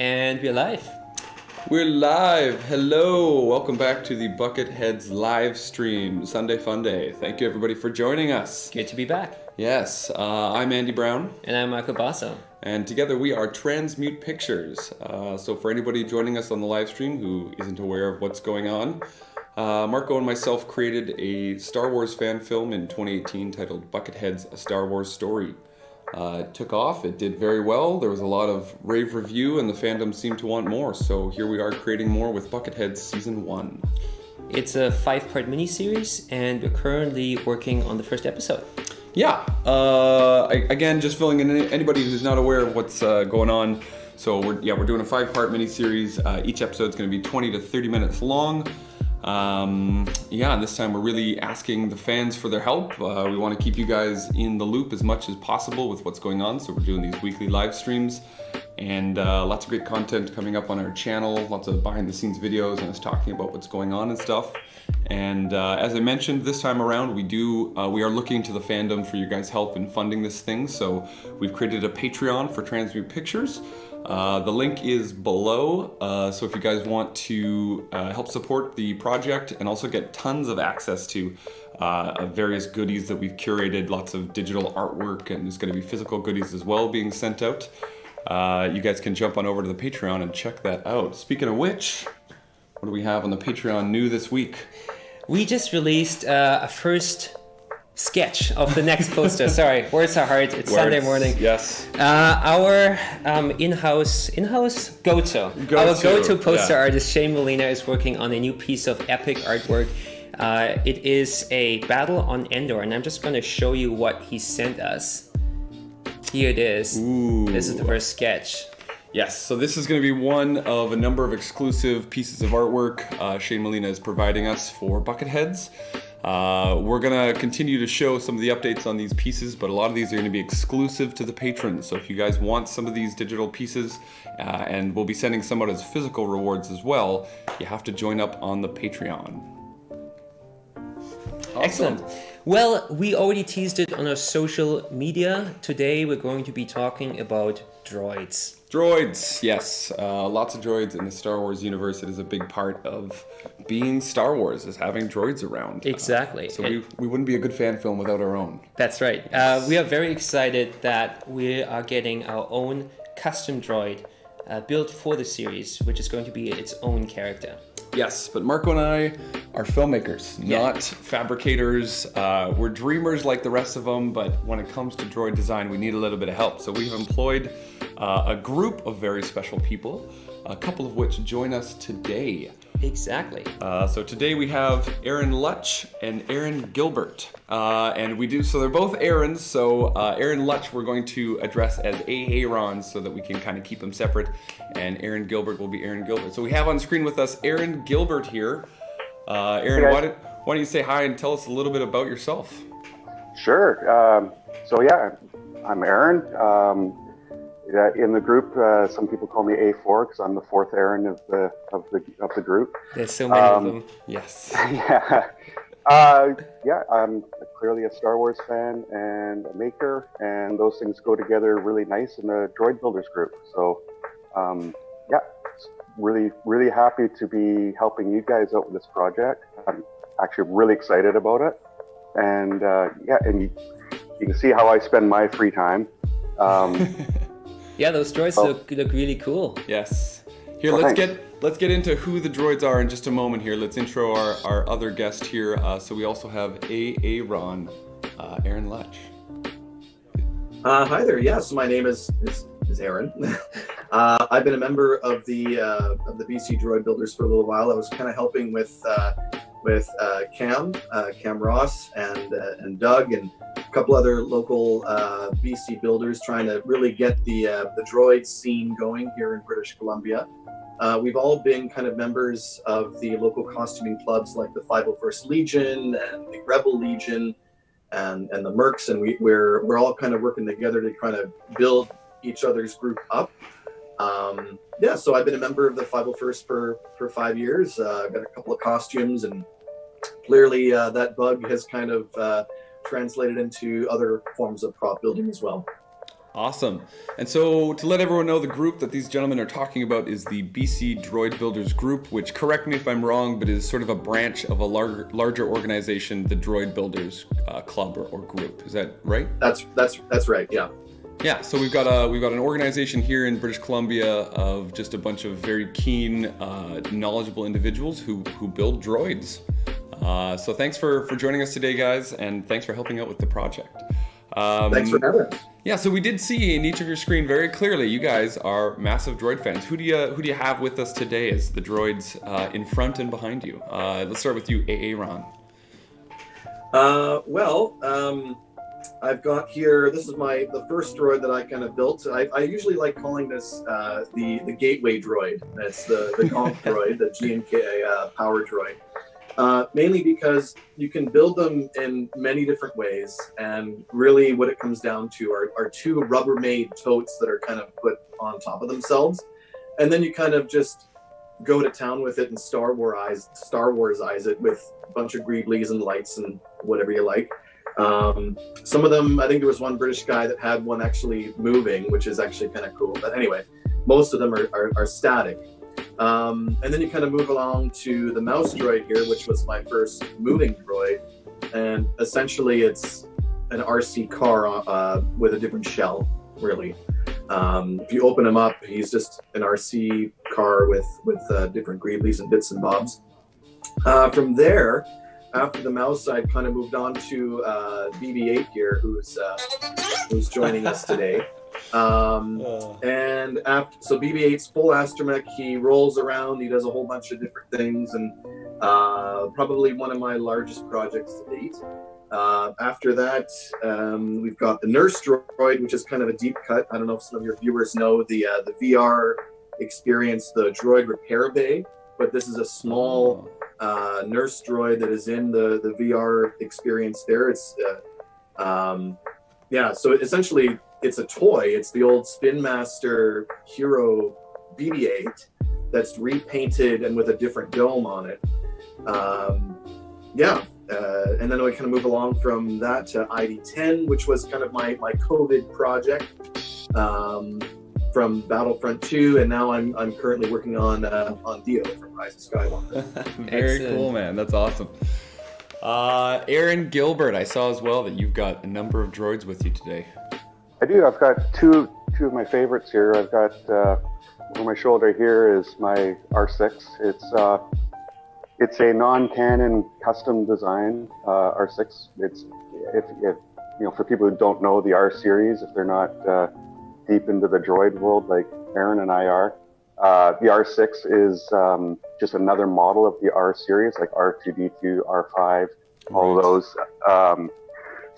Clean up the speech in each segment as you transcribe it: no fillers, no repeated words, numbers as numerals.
And we're live. We're live. Hello. Welcome back to the Bucketheads live stream, Sunday Fun Day. Thank you everybody for joining us. Good to be back. Yes, I'm Andy Brown. And I'm Michael Basso. And together we are Transmute Pictures. So for anybody joining us on the live stream who isn't aware of what's going on, Marco and myself created a Star Wars fan film in 2018 titled Bucketheads, A Star Wars Story. It took off, it did very well, there was a lot of rave review and the fandom seemed to want more, so here we are creating more with Bucketheads Season 1. It's a 5-part miniseries and we're currently working on the first episode. Yeah, again, just filling in anybody who's not aware of what's going on. So we're doing a 5-part miniseries. Each episode's going to be 20 to 30 minutes long. And this time we're really asking the fans for their help. We want to keep you guys in the loop as much as possible with what's going on. So we're doing these weekly live streams and lots of great content coming up on our channel. Lots of behind the scenes videos and us talking about what's going on and stuff. And as I mentioned, this time around we are looking to the fandom for your guys' help in funding this thing. So we've created a Patreon for Transmute Pictures. The link is below, so if you guys want to help support the project and also get tons of access to various goodies that we've curated, lots of digital artwork, and there's going to be physical goodies as well being sent out, you guys can jump on over to the Patreon and check that out. Speaking of which, what do we have on the Patreon new this week? We just released a first sketch of the next poster. Sorry, words are hard. It's Sunday morning. Yes. Our in-house go-to. Our go-to poster artist Shane Molina is working on a new piece of epic artwork. It is a battle on Endor, and I'm just going to show you what he sent us. Here it is. Ooh. This is the first sketch. Yes, so this is going to be one of a number of exclusive pieces of artwork Shane Molina is providing us for Bucketheads. We're going to continue to show some of the updates on these pieces, but a lot of these are going to be exclusive to the patrons. So if you guys want some of these digital pieces, and we'll be sending some out as physical rewards as well, you have to join up on the Patreon. Awesome. Excellent. Well, we already teased it on our social media. Today we're going to be talking about droids. Droids, yes. Lots of droids in the Star Wars universe. It is a big part of being Star Wars, is having droids around. Exactly. So we wouldn't be a good fan film without our own. That's right. We are very excited that we are getting our own custom droid built for the series, which is going to be its own character. Yes, but Marco and I are filmmakers, not fabricators. We're dreamers like the rest of them, but when it comes to droid design, we need a little bit of help. So we've employed a group of very special people, a couple of which join us today. Exactly. So today we have Aaron Lutch and Aaron Gilbert. So they're both Aarons. So Aaron Lutch we're going to address as Aaron so that we can kind of keep them separate. And Aaron Gilbert will be Aaron Gilbert. So we have on screen with us Aaron Gilbert here. Aaron, hey, why don't you say hi and tell us a little bit about yourself? Sure. I'm Aaron. In the group, some people call me A4 because I'm the fourth Aaron of the group. There's so many of them. Yes. I'm clearly a Star Wars fan and a maker, and those things go together really nice in the Droid Builders group. So, really happy to be helping you guys out with this project. I'm actually really excited about it, and you can see how I spend my free time. Yeah, those droids look really cool. Yes. Here, let's get into who the droids are in just a moment here. Let's intro our other guest here. So we also have Aaron, Aaron Lutch. Hi there. Yes, my name is Aaron. I've been a member of the BC Droid Builders for a little while. I was kind of helping with Cam Ross and Doug and a couple other local BC builders trying to really get the droid scene going here in British Columbia. We've all been kind of members of the local costuming clubs like the 501st Legion and the Rebel Legion and the Mercs, and we're all kind of working together to kind of build each other's group up. So I've been a member of the 501st for 5 years. I've got a couple of costumes, and clearly that bug has kind of translated into other forms of prop building as well. Awesome. And so to let everyone know, the group that these gentlemen are talking about is the BC Droid Builders Group, which, correct me if I'm wrong, but is sort of a branch of a larger organization, the Droid Builders Club or group. Is that right? That's right. Yeah. Yeah. So we've got an organization here in British Columbia of just a bunch of very keen, knowledgeable individuals who build droids. So thanks for joining us today, guys, and thanks for helping out with the project. Thanks for having us. Yeah, so we did see in each of your screen very clearly you guys are massive droid fans. Who do you have with us today as the droids in front and behind you? Let's start with you, Ron. I've got here, this is the first droid that I kind of built. I usually like calling this the gateway droid. That's the comp droid, the GNK power droid. Mainly because you can build them in many different ways, and really what it comes down to are two Rubbermaid totes that are kind of put on top of themselves, and then you kind of just go to town with it and Star Wars-ize it with a bunch of greeblies and lights and whatever you like. Some of them, I think there was one British guy that had one actually moving, which is actually kind of cool. But anyway, most of them are static. And then you kind of move along to the mouse droid here, which was my first moving droid. And essentially it's an RC car with a different shell, really. If you open him up, he's just an RC car with different greeblies and bits and bobs. From there, after the mouse, I kind of moved on to BB-8 here, who's joining us today. So BB-8's full Astromech. He rolls around, he does a whole bunch of different things, and probably one of my largest projects to date. After that, we've got the Nurse Droid, which is kind of a deep cut. I don't know if some of your viewers know the VR experience, the Droid Repair Bay, but this is a small Nurse Droid that is in the VR experience there. It's so essentially it's a toy. It's the old Spin Master Hero BB-8 that's repainted and with a different dome on it. And then we kind of move along from that to ID-10, which was kind of my COVID project from Battlefront 2, and now I'm currently working on Dio from Rise of Skywalker. Very cool, man. That's awesome. Aaron Gilbert, I saw as well that you've got a number of droids with you today. I do. I've got two of my favorites here. I've got over my shoulder here is my R6. It's a non-canon custom design R6. It's if for people who don't know the R series, if they're not deep into the droid world like Aaron and I are, the R6 is just another model of the R series, like R2D2, R5, all of those.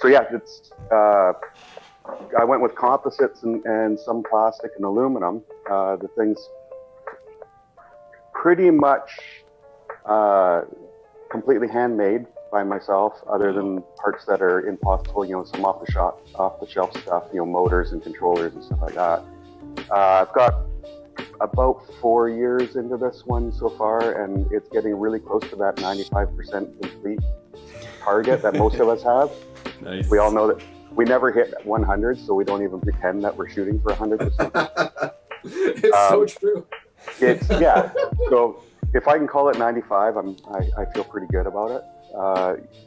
It's I went with composites and some plastic and aluminum. The thing's pretty much completely handmade by myself, other than parts that are impossible, some off the shelf stuff, motors and controllers and stuff like that. I've got about 4 years into this one so far, and it's getting really close to that 95% complete target that most of us have. Nice. We all know that we never hit 100, so we don't even pretend that we're shooting for 100%. It's so true. So if I can call it 95, I feel pretty good about it.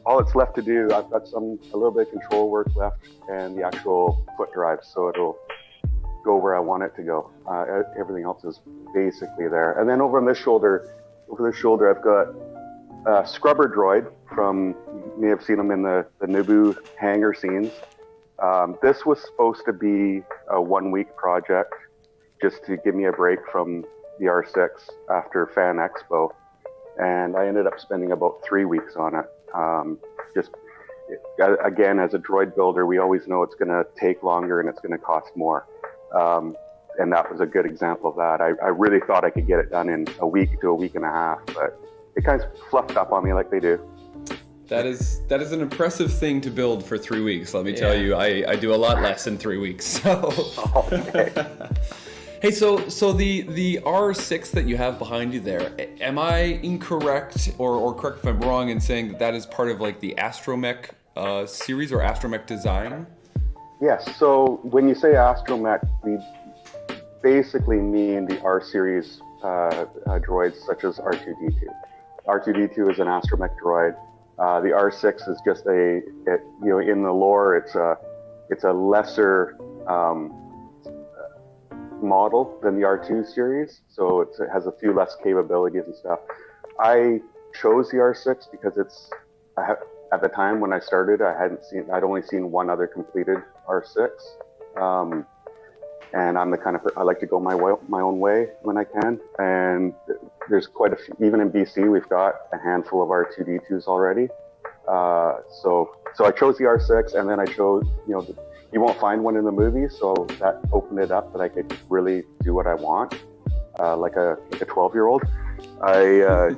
All it's left to do, I've got a little bit of control work left and the actual foot drive, so it'll go where I want it to go. Everything else is basically there. And then over this shoulder, I've got a scrubber droid from, you may have seen him in the Naboo hangar scenes. This was supposed to be a 1-week project just to give me a break from the R6 after Fan Expo, and I ended up spending about 3 weeks on it. Again, as a droid builder, we always know it's going to take longer and it's going to cost more, and that was a good example of that. I really thought I could get it done in a week to a week and a half, but it kind of fluffed up on me like they do. That is an impressive thing to build for 3 weeks. Let me tell you, I do a lot less in 3 weeks. So. Okay. Hey, so the R6 that you have behind you there, am I incorrect or correct if I'm wrong in saying that is part of like the Astromech series or Astromech design? Yes. So when you say Astromech, we basically mean the R series droids such as R2D2. R2D2 is an Astromech droid. The R6 is just in the lore, it's a lesser model than the R2 series, so it has a few less capabilities and stuff. I chose the R6 because at the time when I started, I'd only seen one other completed R6, and I'm the kind of I like to go my own way when I can. And there's quite a few, even in BC, we've got a handful of R2D2s already. So I chose the R6, and then I chose, you won't find one in the movie, so that opened it up that I could really do what I want, like a 12-year-old. I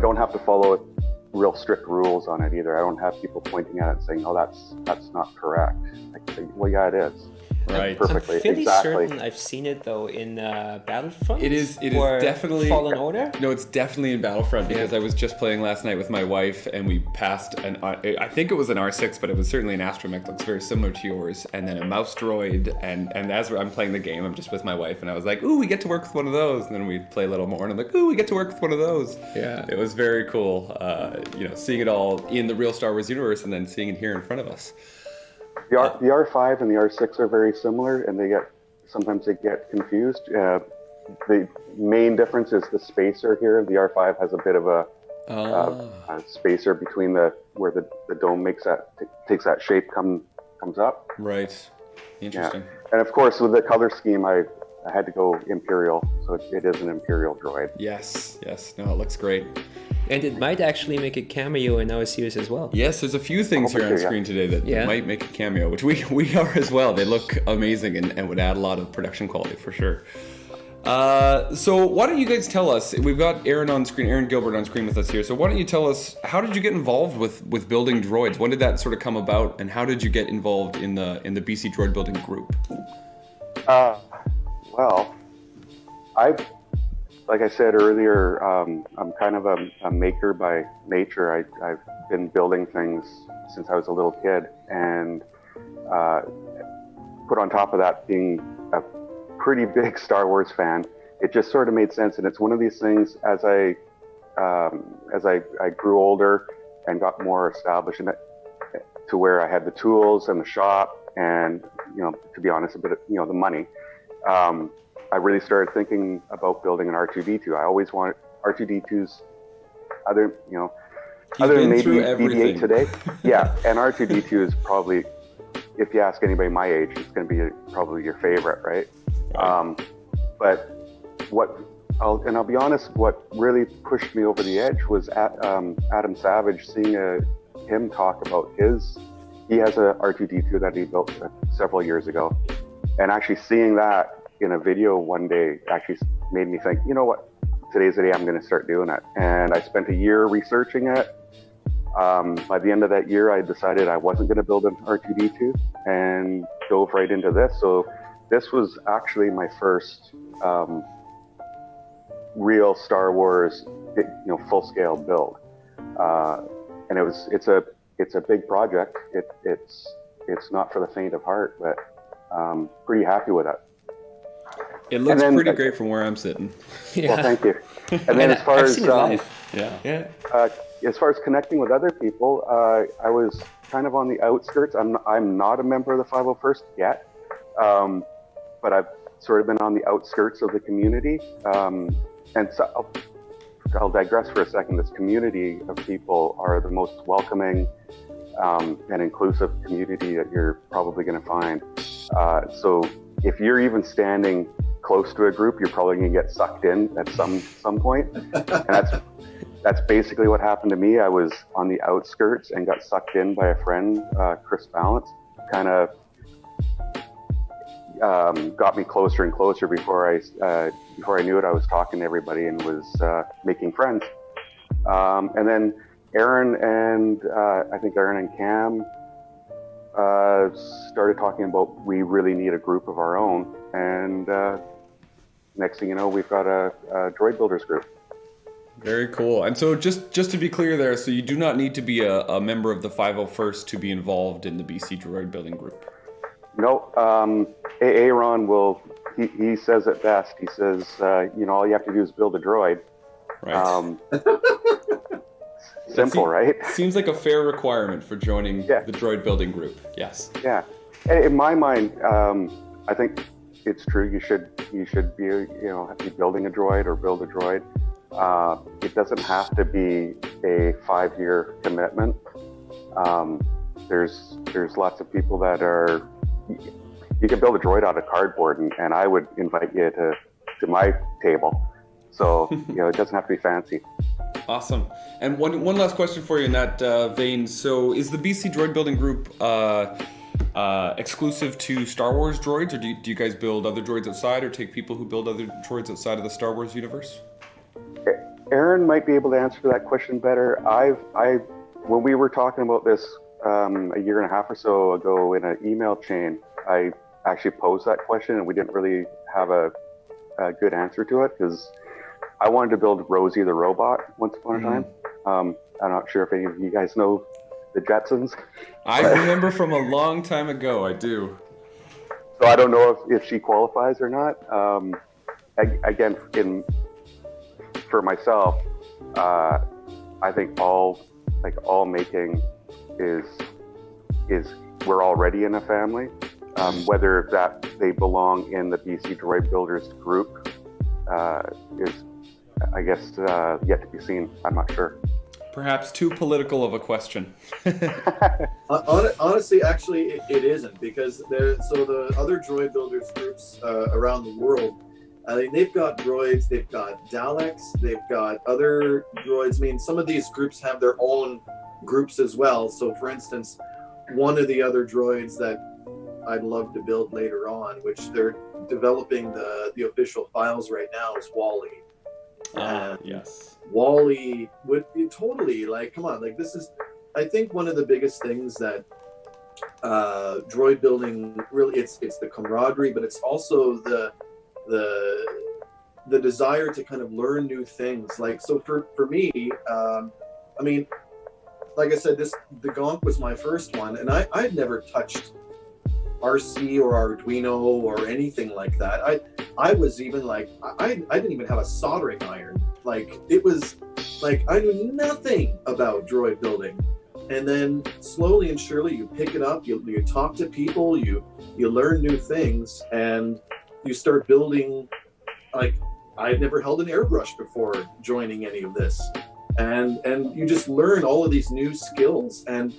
don't have to follow real strict rules on it either. I don't have people pointing at it and saying, "Oh, that's not correct." I say, well, yeah, it is. Right. Perfectly. I'm fairly Exactly. certain I've seen it though in Battlefront. It is or definitely Fallen Order. No, it's definitely in Battlefront because I was just playing last night with my wife and we passed I think it was an R6, but it was certainly an Astromech. Looks very similar to yours, and then a mouse droid. And as I'm playing the game, I'm just with my wife, and I was like, "Ooh, we get to work with one of those." And then we play a little more, and I'm like, "Ooh, we get to work with one of those." Yeah. It was very cool. Seeing it all in the real Star Wars universe, and then seeing it here in front of us. The R5 and the R6 are very similar, and sometimes they get confused. The main difference is the spacer here. The R5 has a bit of a spacer between where the dome takes that shape comes up. Right. Interesting. Yeah. And of course, with the color scheme, I had to go Imperial, so it is an Imperial droid. Yes. No, it looks great. And it might actually make a cameo in our series as well. Yes, there's a few things here on screen today that might make a cameo, which we are as well. They look amazing and would add a lot of production quality for sure. So why don't you guys tell us, we've got Aaron Gilbert on screen with us here, so why don't you tell us, how did you get involved with building droids? When did that sort of come about, and how did you get involved in the BC droid building group? Well, like I said earlier, I'm kind of a maker by nature. I've been building things since I was a little kid, and put on top of that being a pretty big Star Wars fan, it just sort of made sense. And it's one of these things, as I grew older and got more established in it, to where I had the tools and the shop, and to be honest, a bit of the money. I really started thinking about building an R2D2. I always wanted R2D2's other than maybe BB-8 today. Yeah, and R2D2 is probably, if you ask anybody my age, it's going to be probably your favorite, right? But I'll be honest, what really pushed me over the edge was Adam Savage, seeing him talk about he has a R2D2 that he built several years ago, and actually seeing that in a video one day actually made me think, you know what, today's the day I'm going to start doing it. And I spent a year researching it. By the end of that year, I decided I wasn't going to build an R2D2 and dove right into this. So this was actually my first real Star Wars, full-scale build. And it's a big project. It's not for the faint of heart, but pretty happy with it. It looks pretty great from where I'm sitting. Yeah. Well, thank you. And then as far as as far as connecting with other people, I was kind of on the outskirts. I'm not a member of the 501st yet, but I've sort of been on the outskirts of the community. And so I'll digress for a second. This community of people are the most welcoming and inclusive community that you're probably going to find. So if you're even standing close to a group, you're probably going to get sucked in at some point. And that's basically what happened to me. I was on the outskirts and got sucked in by a friend, Chris Balance, kind of got me closer and closer before I knew it. I was talking to everybody and was making friends. And then Aaron and Cam started talking about we really need a group of our own, and next thing you know, we've got a droid builders group. Very cool. And so just to be clear there, so you do not need to be a member of the 501st to be involved in the BC Droid Building Group. No, Aaron will, he says it best. He says, all you have to do is build a droid. Right. Simple, right? Seems like a fair requirement for joining the Droid Building Group. Yes. Yeah. In my mind, I think it's true. You should be building a droid or build a droid. It doesn't have to be a 5-year commitment. There's lots of people that are. You can build a droid out of cardboard, and I would invite you to my table. So it doesn't have to be fancy. Awesome. And one last question for you in that vein. So is the BC Droid Building Group exclusive to Star Wars droids, or do you guys build other droids outside, or take people who build other droids outside of the Star Wars universe? Aaron might be able to answer that question better. When we were talking about this a year and a half or so ago in an email chain, I actually posed that question, and we didn't really have a good answer to it because I wanted to build Rosie the robot once upon a time. I'm not sure if any of you guys know the Jetsons. I remember from a long time ago, I do. So I don't know if she qualifies or not. Again, for myself, I think all making is we're already in a family. Whether that they belong in the BC Droid Builders group is, I guess, yet to be seen. I'm not sure. Perhaps too political of a question. Honestly, actually, it isn't, because the other droid builders groups around the world, they've got droids, they've got Daleks, they've got other droids. I mean, some of these groups have their own groups as well. So, for instance, one of the other droids that I'd love to build later on, which they're developing the official files right now, is Wally. Yes. Wally would be totally come on, this is, I think, one of the biggest things that droid building really, it's the camaraderie, but it's also the desire to kind of learn new things. So for me, I mean, like I said, the Gonk was my first one, and I'd never touched RC or Arduino or anything like that. I was even I didn't even have a soldering iron. It was I knew nothing about droid building. And then slowly and surely you pick it up, you talk to people, you learn new things, and you start building. I'd never held an airbrush before joining any of this. And you just learn all of these new skills. And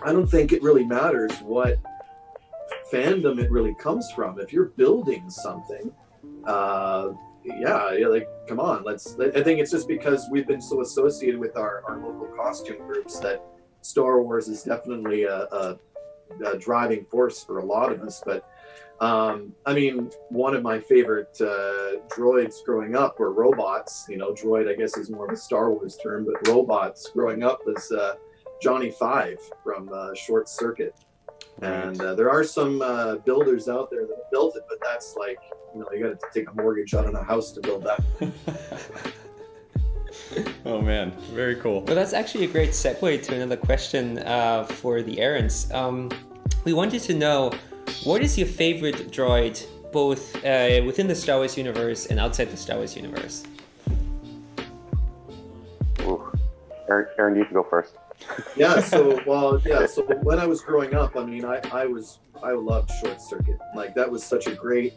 I don't think it really matters what fandom it really comes from. If you're building something, come on, I think it's just because we've been so associated with our local costume groups that Star Wars is definitely a driving force for a lot of us. But I mean, one of my favorite droids growing up were robots. Droid, I guess, is more of a Star Wars term, but robots growing up was Johnny 5 from Short Circuit. And there are some builders out there that built it, but that's you got to take a mortgage on a house to build that. Oh man, very cool. Well, that's actually a great segue to another question for the Aarons. We wanted to know, what is your favorite droid, both within the Star Wars universe and outside the Star Wars universe? Ooh. Aaron, you can go first. So when I was growing up, I mean, I loved Short Circuit. That was such a great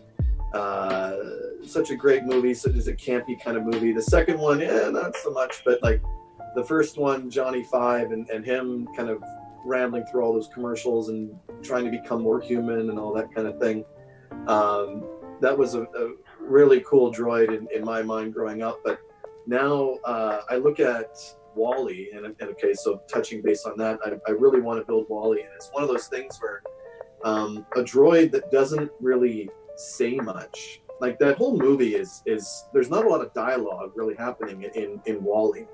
movie, such as a campy kind of movie. The second one, not so much, but the first one, Johnny 5 and him kind of rambling through all those commercials and trying to become more human and all that kind of thing. That was a really cool droid in my mind growing up. But now I look at Wally, and okay, so touching base on that, I really want to build Wally, and it's one of those things where a droid that doesn't really say much. That whole movie is there's not a lot of dialogue really happening in Wally,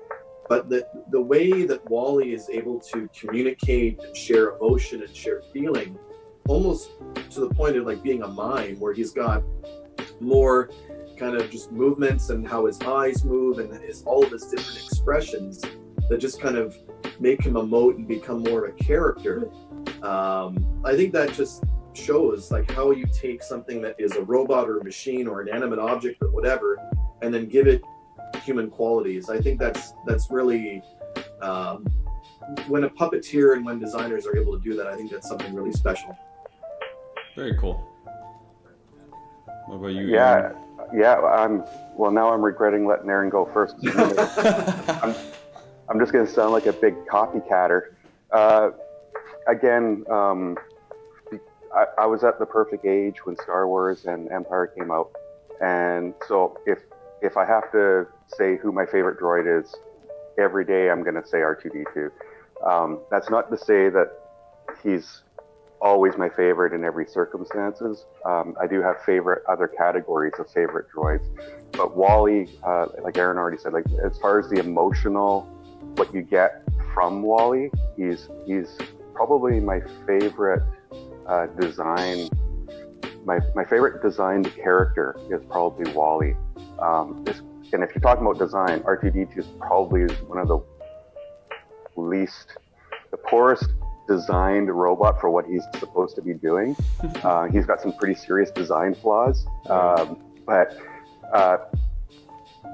but the way that Wally is able to communicate and share emotion and share feeling, almost to the point of being a mime, where he's got more kind of just movements and how his eyes move and all of his different expressions that just kind of make him emote and become more of a character. I think that just shows like how you take something that is a robot or a machine or an animate object or whatever, and then give it human qualities. I think that's really when a puppeteer and when designers are able to do that, I think that's something really special. Very cool. What about you? Yeah, well, now I'm regretting letting Aaron go first. I'm just going to sound like a big copycatter. Again, I was at the perfect age when Star Wars and Empire came out, and so if I have to say who my favorite droid is, every day I'm going to say R2-D2. That's not to say that he's always my favorite in every circumstances. I do have other categories of favorite droids, but Wally, like Aaron already said, like as far as the emotional, what you get from Wally, he's probably my favorite design. My favorite designed character is probably Wally. And if you're talking about design, R2-D2 is probably one of the poorest designed robot for what he's supposed to be doing. He's got some pretty serious design flaws, but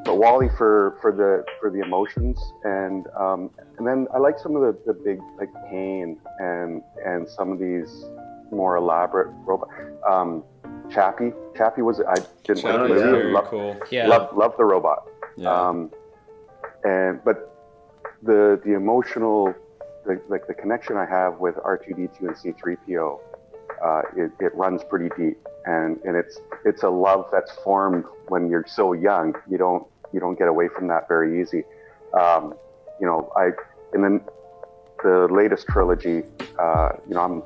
Wally for the emotions, and then I like some of the big like Kane and some of these more elaborate robot. Chappie was, I didn't like the movie. Love the robot. Yeah. But the emotional, like the connection I have with R2-D2 and C-3PO, it runs pretty deep, and it's a love that's formed when you're so young. You don't get away from that very easy. And then the latest trilogy, I'm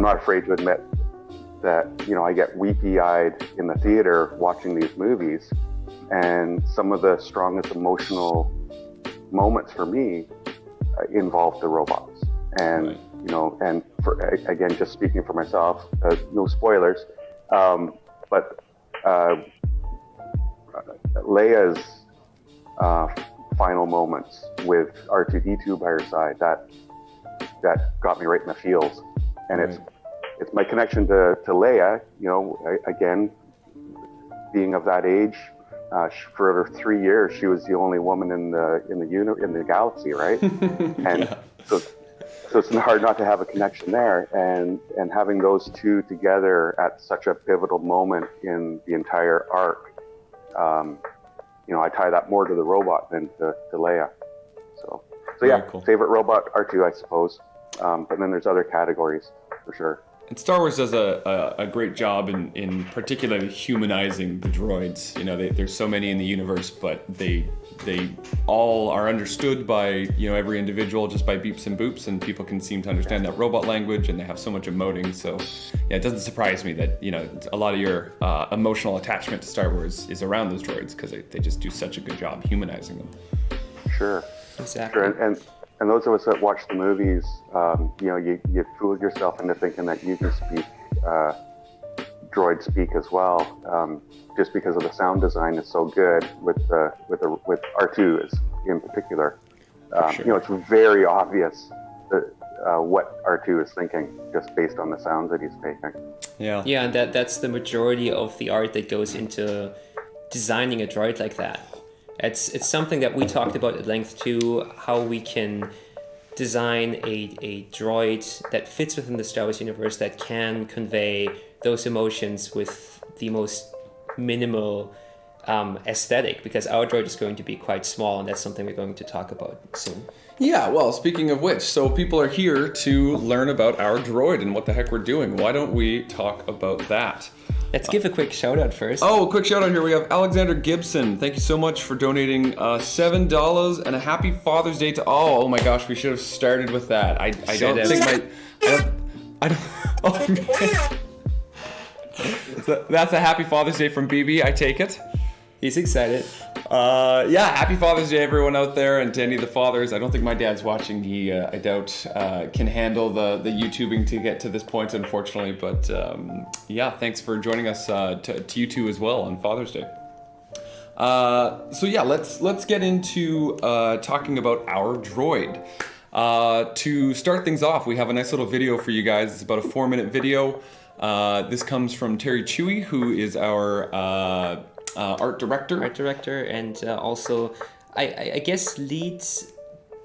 not afraid to admit that, I get weepy-eyed in the theater watching these movies, and some of the strongest emotional moments for me involve the robots. And, right. And again, just speaking for myself, no spoilers, but Leia's final moments with R2-D2 by her side, that got me right in the feels. And right. It's my connection to Leia, again, being of that age. For 3 years, she was the only woman in the galaxy, right? And yeah. so it's hard not to have a connection there. And having those two together at such a pivotal moment in the entire arc, I tie that more to the robot than to Leia. So yeah, cool. Favorite robot R2, I suppose. But then there's other categories for sure. And Star Wars does a great job in particularly humanizing the droids. There's so many in the universe, but they all are understood by every individual just by beeps and boops, and people can seem to understand that robot language, and they have so much emoting. So yeah, it doesn't surprise me that a lot of your emotional attachment to Star Wars is around those droids, because they just do such a good job humanizing them. Sure. Exactly. Sure. And those of us that watch the movies, you fool yourself into thinking that you can speak droid speak as well, just because of the sound design is so good with R2 in particular. Sure. It's very obvious that, what R2 is thinking just based on the sounds that he's making. Yeah. Yeah, and that's the majority of the art that goes into designing a droid like that. It's something that we talked about at length too, how we can design a droid that fits within the Star Wars universe that can convey those emotions with the most minimal aesthetic, because our droid is going to be quite small, and that's something we're going to talk about soon. Yeah, well, speaking of which, so people are here to learn about our droid and what the heck we're doing. Why don't we talk about that? Let's give a quick shout out first. Oh, quick shout out here. We have Alexander Gibson. Thank you so much for donating $7 and a happy Father's Day to all. Oh my gosh, we should have started with that. I don't think oh, man. So that's a happy Father's Day from BB, I take it. He's excited. Happy Father's Day, everyone out there, and to any of the fathers. I don't think my dad's watching. He, I doubt, can handle the YouTubing to get to this point, unfortunately. But thanks for joining us to you two as well on Father's Day. Let's get into talking about our droid. To start things off, we have a nice little video for you guys. It's about a 4-minute video. This comes from Terry Chewy, who is our art director. And also, I guess, lead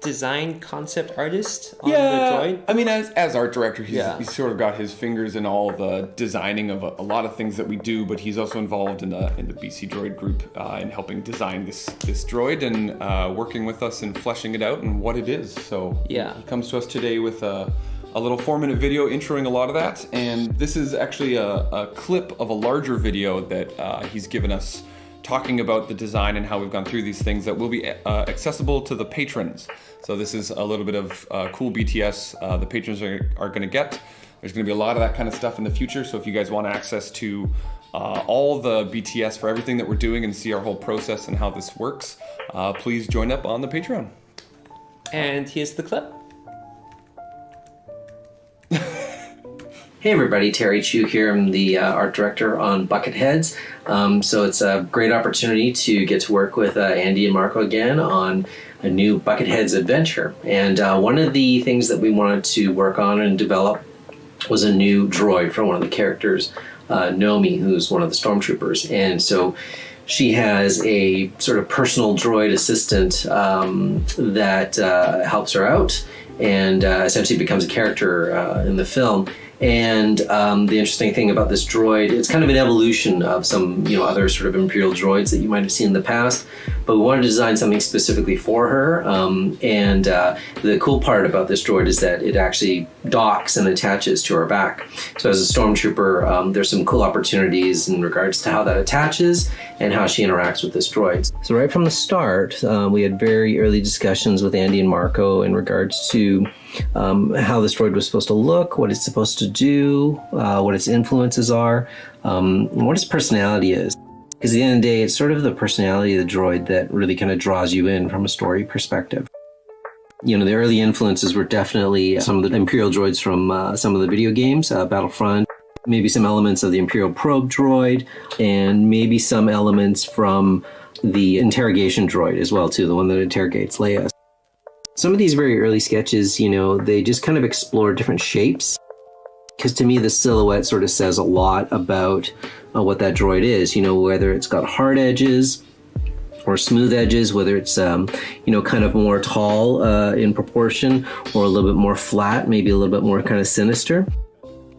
design concept artist on the droid. I mean, as art director, he's sort of got his fingers in all the designing of a lot of things that we do, but he's also involved in the BC Droid group in helping design this droid and working with us and fleshing it out and what it is. So he comes to us today with a little 4-minute video introing a lot of that, and this is actually a clip of a larger video that he's given us talking about the design and how we've gone through these things that will be accessible to the patrons. So this is a little bit of cool BTS the patrons are going to get. There's going to be a lot of that kind of stuff in the future, so if you guys want access to all the BTS for everything that we're doing and see our whole process and how this works, please join up on the Patreon. And here's the clip. Hey everybody, Terry Chu here. I'm the art director on Bucketheads. So it's a great opportunity to get to work with Andy and Marco again on a new Bucketheads adventure. And one of the things that we wanted to work on and develop was a new droid for one of the characters, Nomi, who's one of the stormtroopers. And so she has a sort of personal droid assistant that helps her out and essentially becomes a character in the film. And the interesting thing about this droid, it's kind of an evolution of some, other sort of Imperial droids that you might have seen in the past. But we wanted to design something specifically for her. And the cool part about this droid is that it actually docks and attaches to her back. So as a stormtrooper, there's some cool opportunities in regards to how that attaches and how she interacts with this droid. So right from the start, we had very early discussions with Andy and Marco in regards to how this droid was supposed to look, what it's supposed to do, what its influences are, and what its personality is. Because at the end of the day, it's sort of the personality of the droid that really kind of draws you in from a story perspective. The early influences were definitely some of the Imperial droids from some of the video games, Battlefront, maybe some elements of the Imperial probe droid, and maybe some elements from the interrogation droid as well, too, the one that interrogates Leia. Some of these very early sketches, they just kind of explore different shapes. Because to me, the silhouette sort of says a lot about what that droid is, whether it's got hard edges or smooth edges, whether it's, kind of more tall in proportion or a little bit more flat, maybe a little bit more kind of sinister.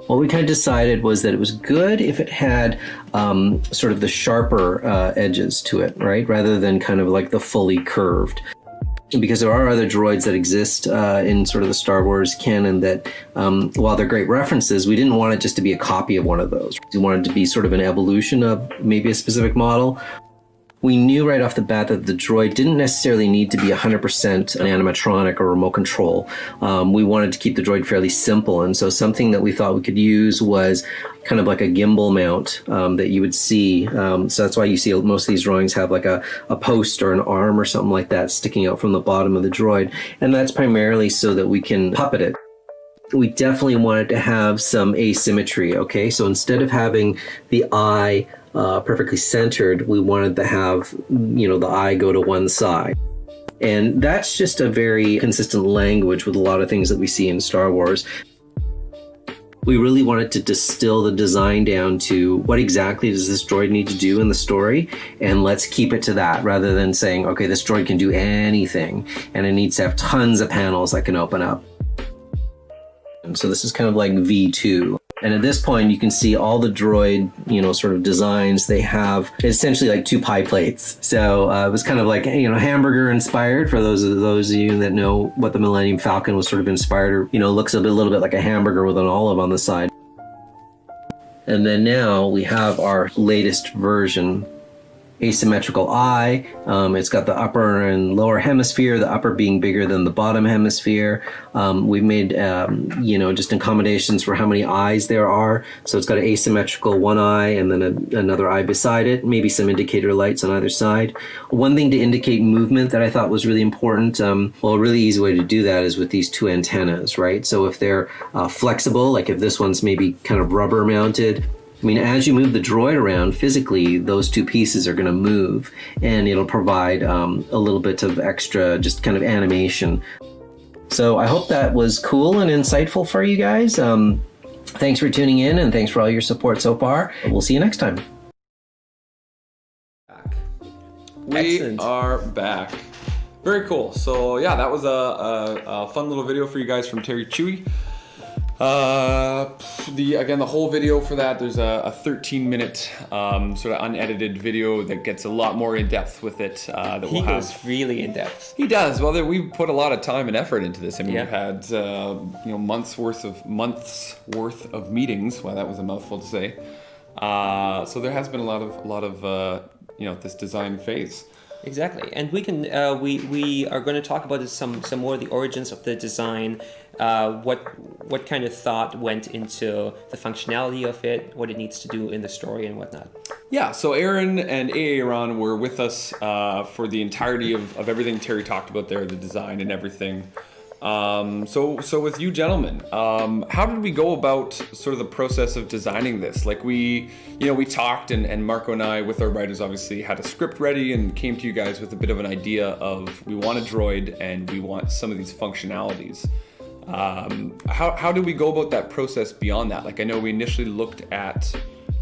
What we kind of decided was that it was good if it had sort of the sharper edges to it, right? Rather than kind of like the fully curved. Because there are other droids that exist in sort of the Star Wars canon that, while they're great references, we didn't want it just to be a copy of one of those. We wanted it to be sort of an evolution of maybe a specific model. We knew right off the bat that the droid didn't necessarily need to be 100% an animatronic or remote control. We wanted to keep the droid fairly simple, and so something that we thought we could use was kind of like a gimbal mount that you would see. So that's why you see most of these drawings have like a post or an arm or something like that sticking out from the bottom of the droid, and that's primarily so that we can puppet it. We definitely wanted to have some asymmetry, okay? So instead of having the eye perfectly centered, we wanted to have, the eye go to one side. And that's just a very consistent language with a lot of things that we see in Star Wars. We really wanted to distill the design down to what exactly does this droid need to do in the story, and let's keep it to that rather than saying, okay, this droid can do anything and it needs to have tons of panels that can open up. And so this is kind of like V2. And at this point, you can see all the droid, sort of designs. They have essentially like 2 pie plates. So it was kind of like, hamburger inspired for those of you that know what the Millennium Falcon was sort of inspired, or, looks a little bit like a hamburger with an olive on the side. And then now we have our latest version asymmetrical eye. It's got the upper and lower hemisphere, the upper being bigger than the bottom hemisphere. We've made, just accommodations for how many eyes there are. So it's got an asymmetrical one eye and then another eye beside it, maybe some indicator lights on either side. One thing to indicate movement that I thought was really important, a really easy way to do that is with these two antennas, right? So if they're flexible, like if this one's maybe kind of rubber mounted, I mean, as you move the droid around physically, those two pieces are going to move, and it'll provide a little bit of extra just kind of animation. So I hope that was cool and insightful for you guys. Thanks for tuning in, and thanks for all your support so far. We'll see you next time. We are back. Very cool. So yeah, that was a fun little video for you guys from Terry Chewy. The whole video for that, there's a 13-minute sort of unedited video that gets a lot more in depth with it. He goes really in depth. He does. Well, we've put a lot of time and effort into this. I mean, we've had months worth of meetings. Wow, that was a mouthful to say. So there has been a lot of this design phase. Exactly, and we can we are going to talk about some more of the origins of the design, what kind of thought went into the functionality of it, what it needs to do in the story and whatnot. Yeah, so Aaron and Aaron were with us for the entirety of everything Terry talked about there, the design and everything. So with you gentlemen, how did we go about sort of the process of designing this? Like we talked and Marco and I with our writers obviously had a script ready and came to you guys with a bit of an idea of we want a droid and we want some of these functionalities. How did we go about that process beyond that? Like I know we initially looked at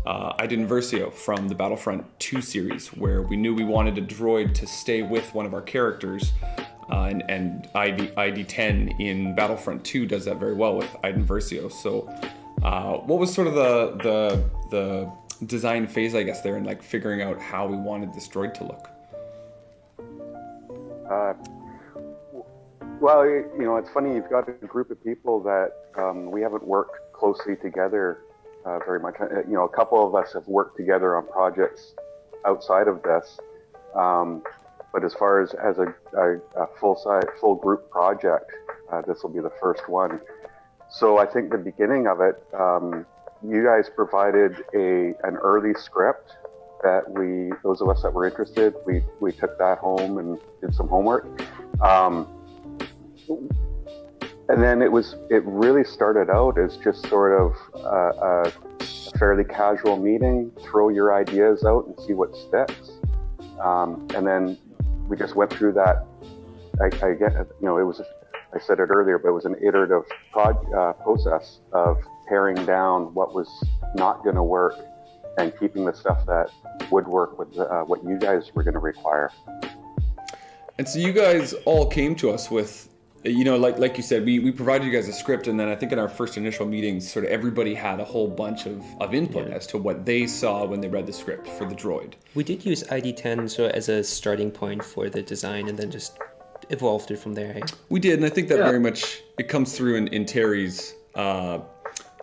Versio from the Battlefront 2 series where we knew we wanted a droid to stay with one of our characters. And ID10 in Battlefront 2 does that very well with Versio. So what was sort of the design phase, I guess, there in like figuring out how we wanted this droid to look? Well, it's funny, you've got a group of people that we haven't worked closely together very much. A couple of us have worked together on projects outside of this. But as far as a full group project, this will be the first one. So I think the beginning of it, you guys provided an early script that those of us that were interested, we took that home and did some homework. And then it really started out as just sort of a fairly casual meeting, throw your ideas out and see what sticks. And then we just went through that. I said it earlier, but it was an iterative process of paring down what was not going to work and keeping the stuff that would work with what you guys were going to require. And so you guys all came to us with, like you said, we provided you guys a script, and then I think in our first initial meetings, sort of everybody had a whole bunch of input as to what they saw when they read the script for the droid. We did use ID10 sort of as a starting point for the design, and then just evolved it from there. Hey? We did, and I think that very much it comes through in Terry's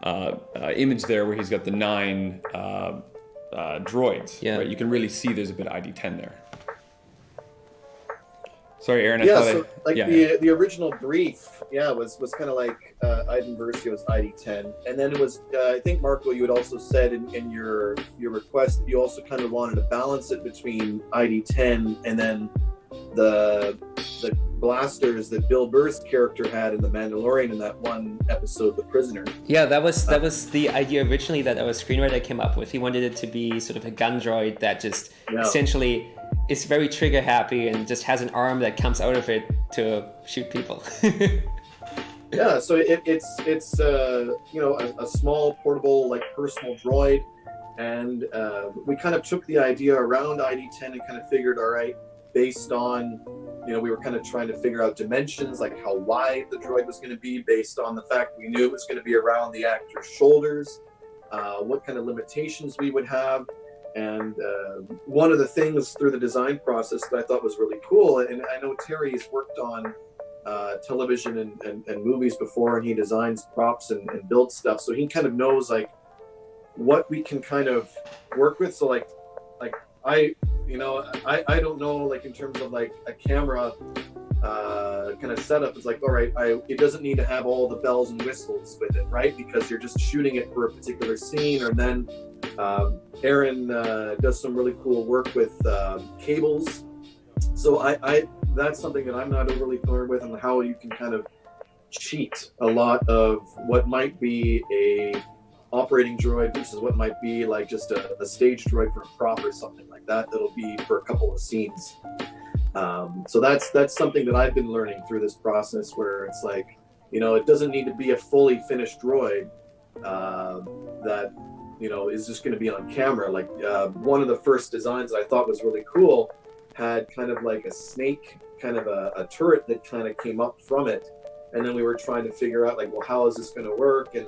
image there, where he's got the 9 droids. Yeah, right? You can really see there's a bit of ID10 there. Sorry, Aaron. The original brief, was kind of like Versio's ID10, and then it was. I think Marco, you had also said in your request that you also kind of wanted to balance it between ID10 and then the blasters that Bill Burr's character had in The Mandalorian in that one episode, The Prisoner. Yeah, that was the idea originally that our screenwriter came up with. He wanted it to be sort of a gun droid that just essentially is very trigger happy and just has an arm that comes out of it to shoot people. Yeah, so it's a small portable like personal droid, and we kind of took the idea around ID10 and kind of figured, all right, based on we were kind of trying to figure out dimensions, like how wide the droid was going to be based on the fact we knew it was going to be around the actor's shoulders, what kind of limitations we would have. And one of the things through the design process that I thought was really cool, and I know Terry's worked on television and movies before, and he designs props and builds stuff, so he kind of knows like what we can kind of work with. So like I I don't know, like in terms of like a camera kind of setup. It's like, all right, it doesn't need to have all the bells and whistles with it, right? Because you're just shooting it for a particular scene. Or then Aaron does some really cool work with cables. So I that's something that I'm not overly familiar with, and how you can kind of cheat a lot of what might be a operating droid versus what might be like just a stage droid for a prop or something like that, that'll be for a couple of scenes. So that's something that I've been learning through this process, where it's like, it doesn't need to be a fully finished droid that is just going to be on camera. Like one of the first designs that I thought was really cool had kind of like a snake, kind of a turret that kind of came up from it, and then we were trying to figure out like, well, how is this going to work? And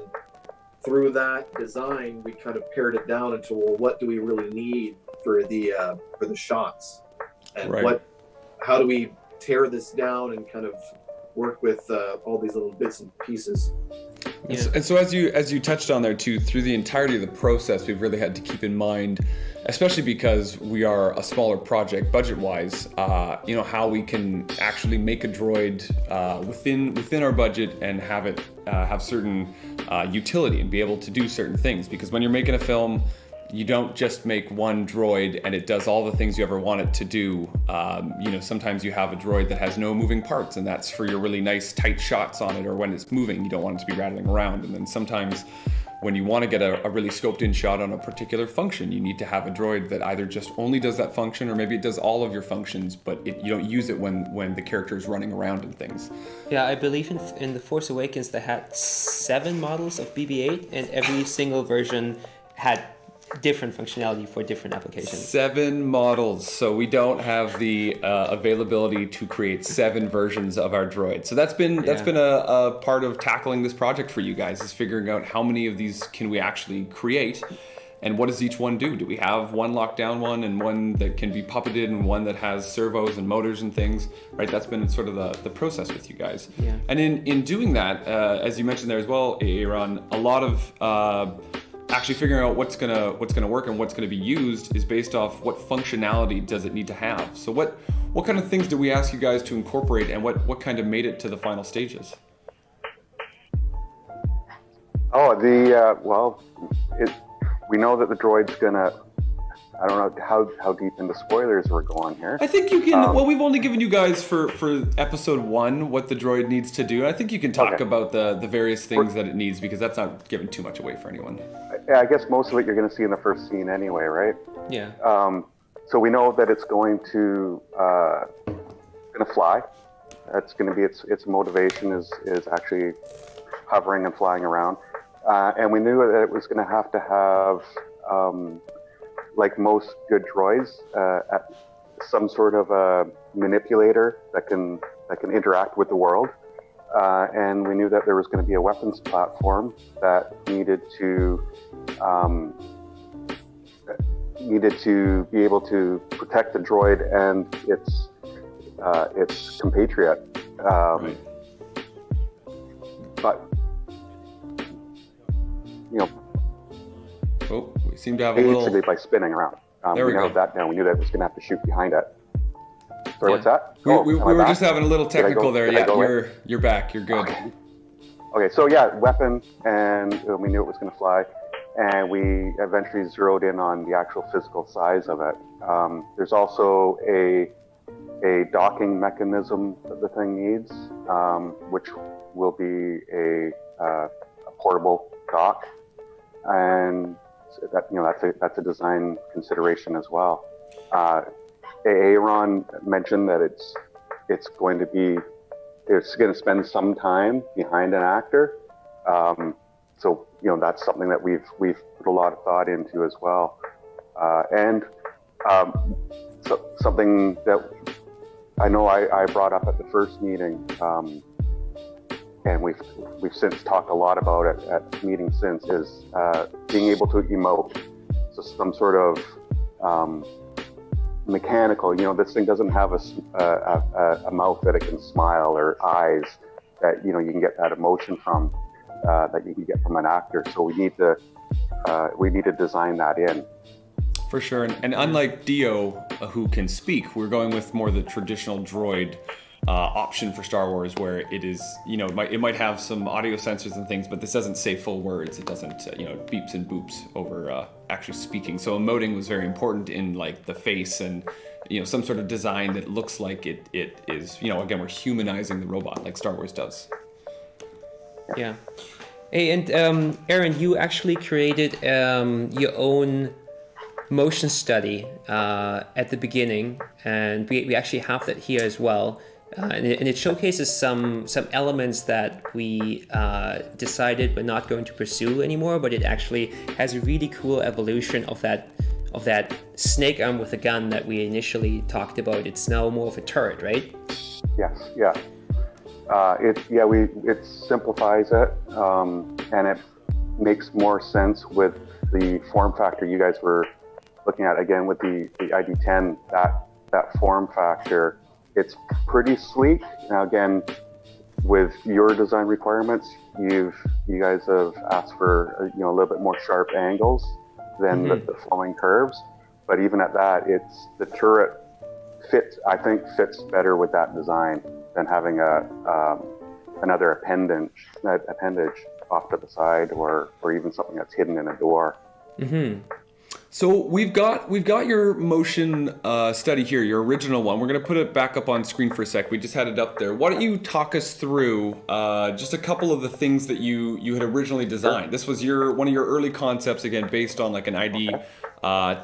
through that design, we kind of pared it down into, well, what do we really need for the shots, and right. how do we tear this down and kind of work with all these little bits and pieces. Yeah. And so as you touched on there too, through the entirety of the process, we've really had to keep in mind, especially because we are a smaller project budget-wise, how we can actually make a droid within our budget and have it have certain utility and be able to do certain things. Because when you're making a film, you don't just make one droid and it does all the things you ever want it to do. Sometimes you have a droid that has no moving parts, and that's for your really nice tight shots on it, or when it's moving, you don't want it to be rattling around. And then sometimes when you want to get a really scoped in shot on a particular function, you need to have a droid that either just only does that function, or maybe it does all of your functions, but you don't use it when the character is running around and things. Yeah, I believe in The Force Awakens they had 7 models of BB-8, and every single version had different functionality for different applications. 7 models, so we don't have the availability to create 7 versions of our droid. So that's been a part of tackling this project for you guys, is figuring out how many of these can we actually create, and what does each one do? Do we have one lockdown one, and one that can be puppeted, and one that has servos and motors and things, right? That's been sort of the process with you guys. Yeah. And in doing that, as you mentioned there as well, Aaron, a lot of actually figuring out what's gonna work and what's gonna be used is based off what functionality does it need to have. So what kind of things do we ask you guys to incorporate, and what kind of made it to the final stages? Oh, we know that the droid's gonna. I don't know how deep into spoilers we're going here. I think you can. We've only given you guys for episode 1 what the droid needs to do. I think you can talk about the various things that it needs, because that's not giving too much away for anyone. I guess most of it you're going to see in the first scene anyway, right? Yeah. So we know that it's going to fly. That's going to be its motivation is actually hovering and flying around, and we knew that it was going to have like most good droids, some sort of a manipulator that can interact with the world, and we knew that there was going to be a weapons platform that needed to be able to protect the droid and its compatriot. Right. But Oh, we seem to have a little... Basically by spinning around. There we narrowed go. that down. We knew that it was going to have to shoot behind it. Sorry, what's that? We were just having a little technical there. Yeah, you're back. You're good. Okay, so yeah, weapon, and we knew it was going to fly, and we eventually zeroed in on the actual physical size of it. There's also a docking mechanism that the thing needs, which will be a portable dock, and that's a design consideration as well. Aaron mentioned that it's going to spend some time behind an actor, so that's something that we've put a lot of thought into as well, and so something that I know I brought up at the first meeting, and we've since talked a lot about it at meetings since, is being able to emote. So some sort of mechanical. This thing doesn't have a mouth that it can smile, or eyes that you can get that emotion from, that you can get from an actor. So we need to design that in. For sure, and unlike Dio, who can speak, we're going with more the traditional droid option for Star Wars, where it is, it might have some audio sensors and things, but this doesn't say full words. It doesn't, beeps and boops over actually speaking. So emoting was very important in like the face and, some sort of design that looks like it is, again, we're humanizing the robot like Star Wars does. Yeah. Hey, and Aaron, you actually created your own motion study at the beginning, and we actually have that here as well. And it showcases some elements that we decided we're not going to pursue anymore, but it actually has a really cool evolution of that snake arm with a gun that we initially talked about. It's now more of a turret, right? Yes, yeah. It simplifies it, and it makes more sense with the form factor you guys were looking at again with the ID10. That form factor, it's pretty sleek. Now again, with your design requirements, you guys have asked for a little bit more sharp angles than the flowing curves. But even at that, the turret fits better with that design than having another appendage off to the side or even something that's hidden in a door. Mm-hmm. So we've got your motion study here, your original one. We're going to put it back up on screen for a sec. We just had it up there. Why don't you talk us through just a couple of the things that you had originally designed? This was one of your early concepts, again, based on like an ID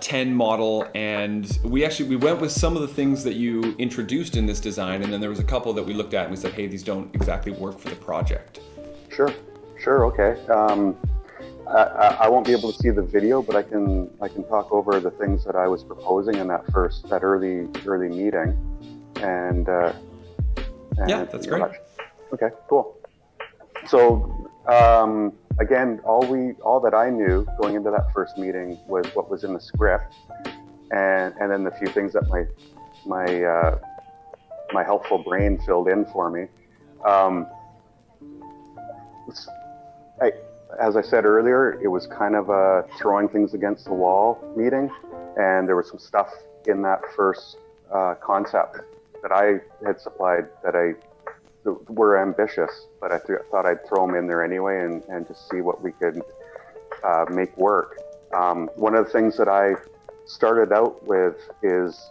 10 model, and we went with some of the things that you introduced in this design, and then there was a couple that we looked at and we said, hey, these don't exactly work for the project. Sure, okay. I won't be able to see the video, but I can talk over the things that I was proposing in that early meeting, and yeah, that's great. Okay, cool. So again, all that I knew going into that first meeting was what was in the script, and then the few things that my helpful brain filled in for me. As I said earlier, it was kind of a throwing things against the wall meeting, and there was some stuff in that first concept that I had supplied that were ambitious, but I thought I'd throw them in there anyway and just see what we could make work. One of the things that I started out with is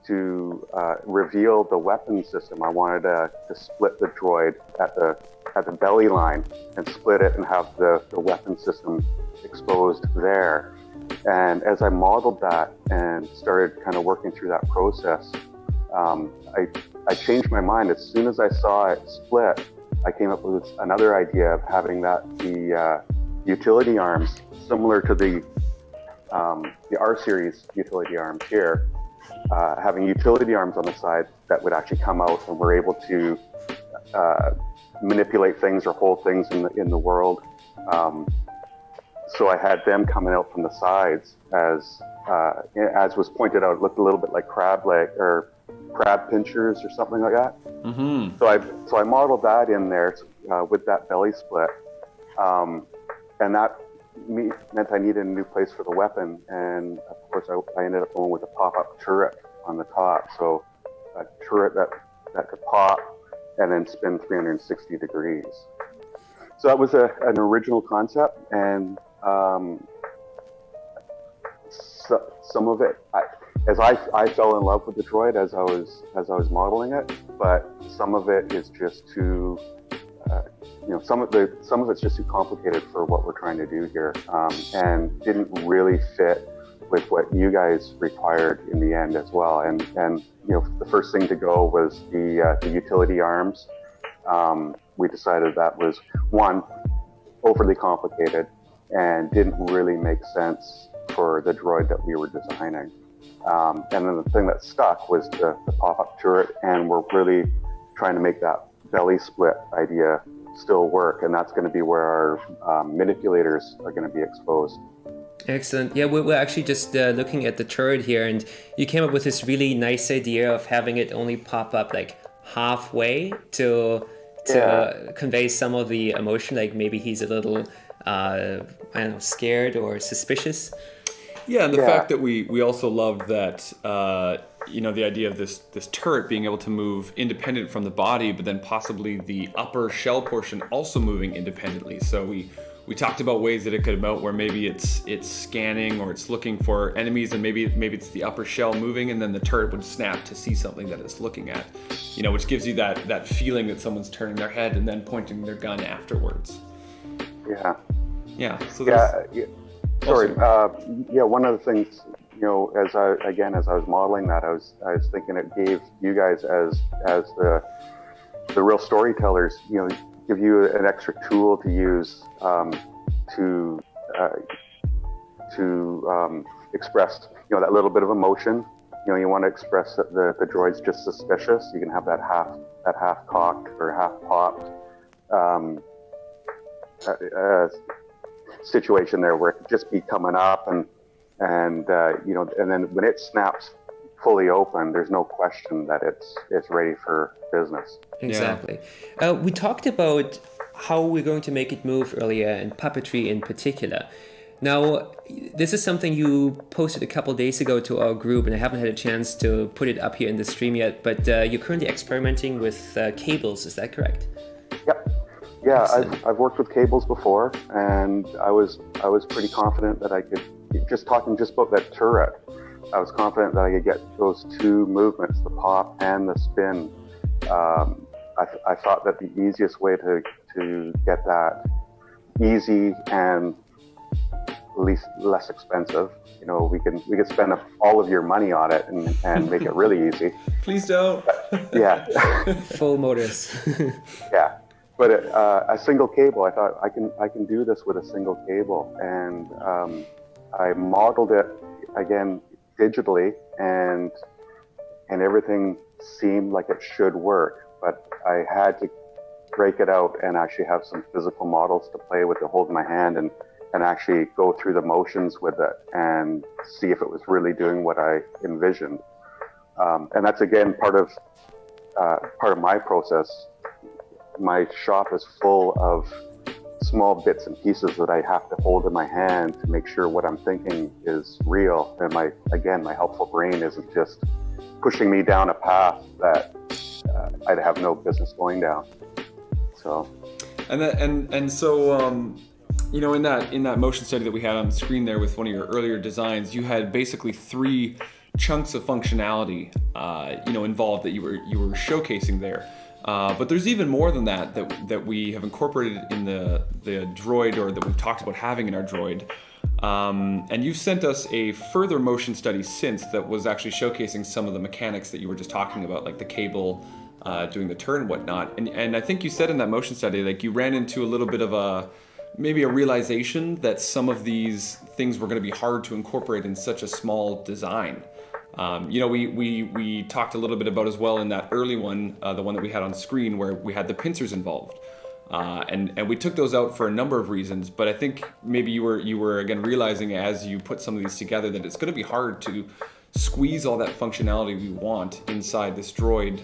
to reveal the weapon system. I wanted to split the droid at the belly line and split it and have the weapon system exposed there. And as I modeled that and started kind of working through that process, I changed my mind. As soon as I saw it split, I came up with another idea of having the utility arms similar to the R-Series utility arms here, having utility arms on the side that would actually come out, and we're able to manipulate things or hold things in the world. So I had them coming out from the sides, as was pointed out, it looked a little bit like crab pinchers or something like that. Mm-hmm. So I modeled that in there with that belly split, and that meant I needed a new place for the weapon, and of course I ended up going with a pop-up turret on the top, so a turret that could pop and then spin 360 degrees. So that was an original concept, and some of it, I fell in love with the droid as I was modeling it, but some of it is just too, some of it's just too complicated for what we're trying to do here, and didn't really fit with what you guys required in the end as well. And the first thing to go was the utility arms. We decided that was one, overly complicated and didn't really make sense for the droid that we were designing. And then the thing that stuck was the pop-up turret, and we're really trying to make that belly split idea still work, and that's going to be where our manipulators are going to be exposed. Excellent. Yeah, we're actually just looking at the turret here, and you came up with this really nice idea of having it only pop up like halfway to convey some of the emotion, like maybe he's a little, scared or suspicious. Yeah, and the fact that we also love that, the idea of this turret being able to move independent from the body, but then possibly the upper shell portion also moving independently. So we talked about ways that it could mount where maybe it's scanning or it's looking for enemies, and maybe it's the upper shell moving, and then the turret would snap to see something that it's looking at, which gives you that feeling that someone's turning their head and then pointing their gun afterwards. Yeah. Yeah. So sorry. One of the things, as I was modeling that, I was thinking it gave you guys as the real storytellers, give you an extra tool to use to express, that little bit of emotion. You want to express that the droid's just suspicious. You can have that half cocked or half popped situation there, where it could just be coming up and then when it snaps fully open, there's no question that it's ready for business. Exactly. Yeah. We talked about how we're going to make it move earlier, and puppetry in particular. Now, this is something you posted a couple days ago to our group, and I haven't had a chance to put it up here in the stream yet, but you're currently experimenting with cables, is that correct? Yep. Yeah, I've worked with cables before, and I was pretty confident that I could, just about that turret, I was confident that I could get those two movements, the pop and the spin. I thought that the easiest way to get that easy and less expensive, we could spend all of your money on it and make it really easy. Please don't. Yeah. Full motors. Yeah. But a single cable, I thought I can do this with a single cable, and I modeled it again digitally, and everything seemed like it should work. But I had to break it out and actually have some physical models to play with, to hold in my hand and actually go through the motions with it and see if it was really doing what I envisioned. And that's again part of my process. My shop is full of small bits and pieces that I have to hold in my hand to make sure what I'm thinking is real. And my helpful brain isn't just pushing me down a path that I'd have no business going down. So. In that motion study that we had on the screen there with one of your earlier designs, you had basically 3 chunks of functionality, involved that you were showcasing there. But there's even more than that we have incorporated in the droid, or that we've talked about having in our droid. And you've sent us a further motion study since that was actually showcasing some of the mechanics that you were just talking about, like the cable, doing the turn and whatnot. And I think you said in that motion study, like, you ran into a little bit of maybe a realization that some of these things were going to be hard to incorporate in such a small design. We talked a little bit about as well in that early one, the one that we had on screen, where we had the pincers involved, and we took those out for a number of reasons. But I think maybe you were again realizing as you put some of these together that it's going to be hard to squeeze all that functionality we want inside this droid,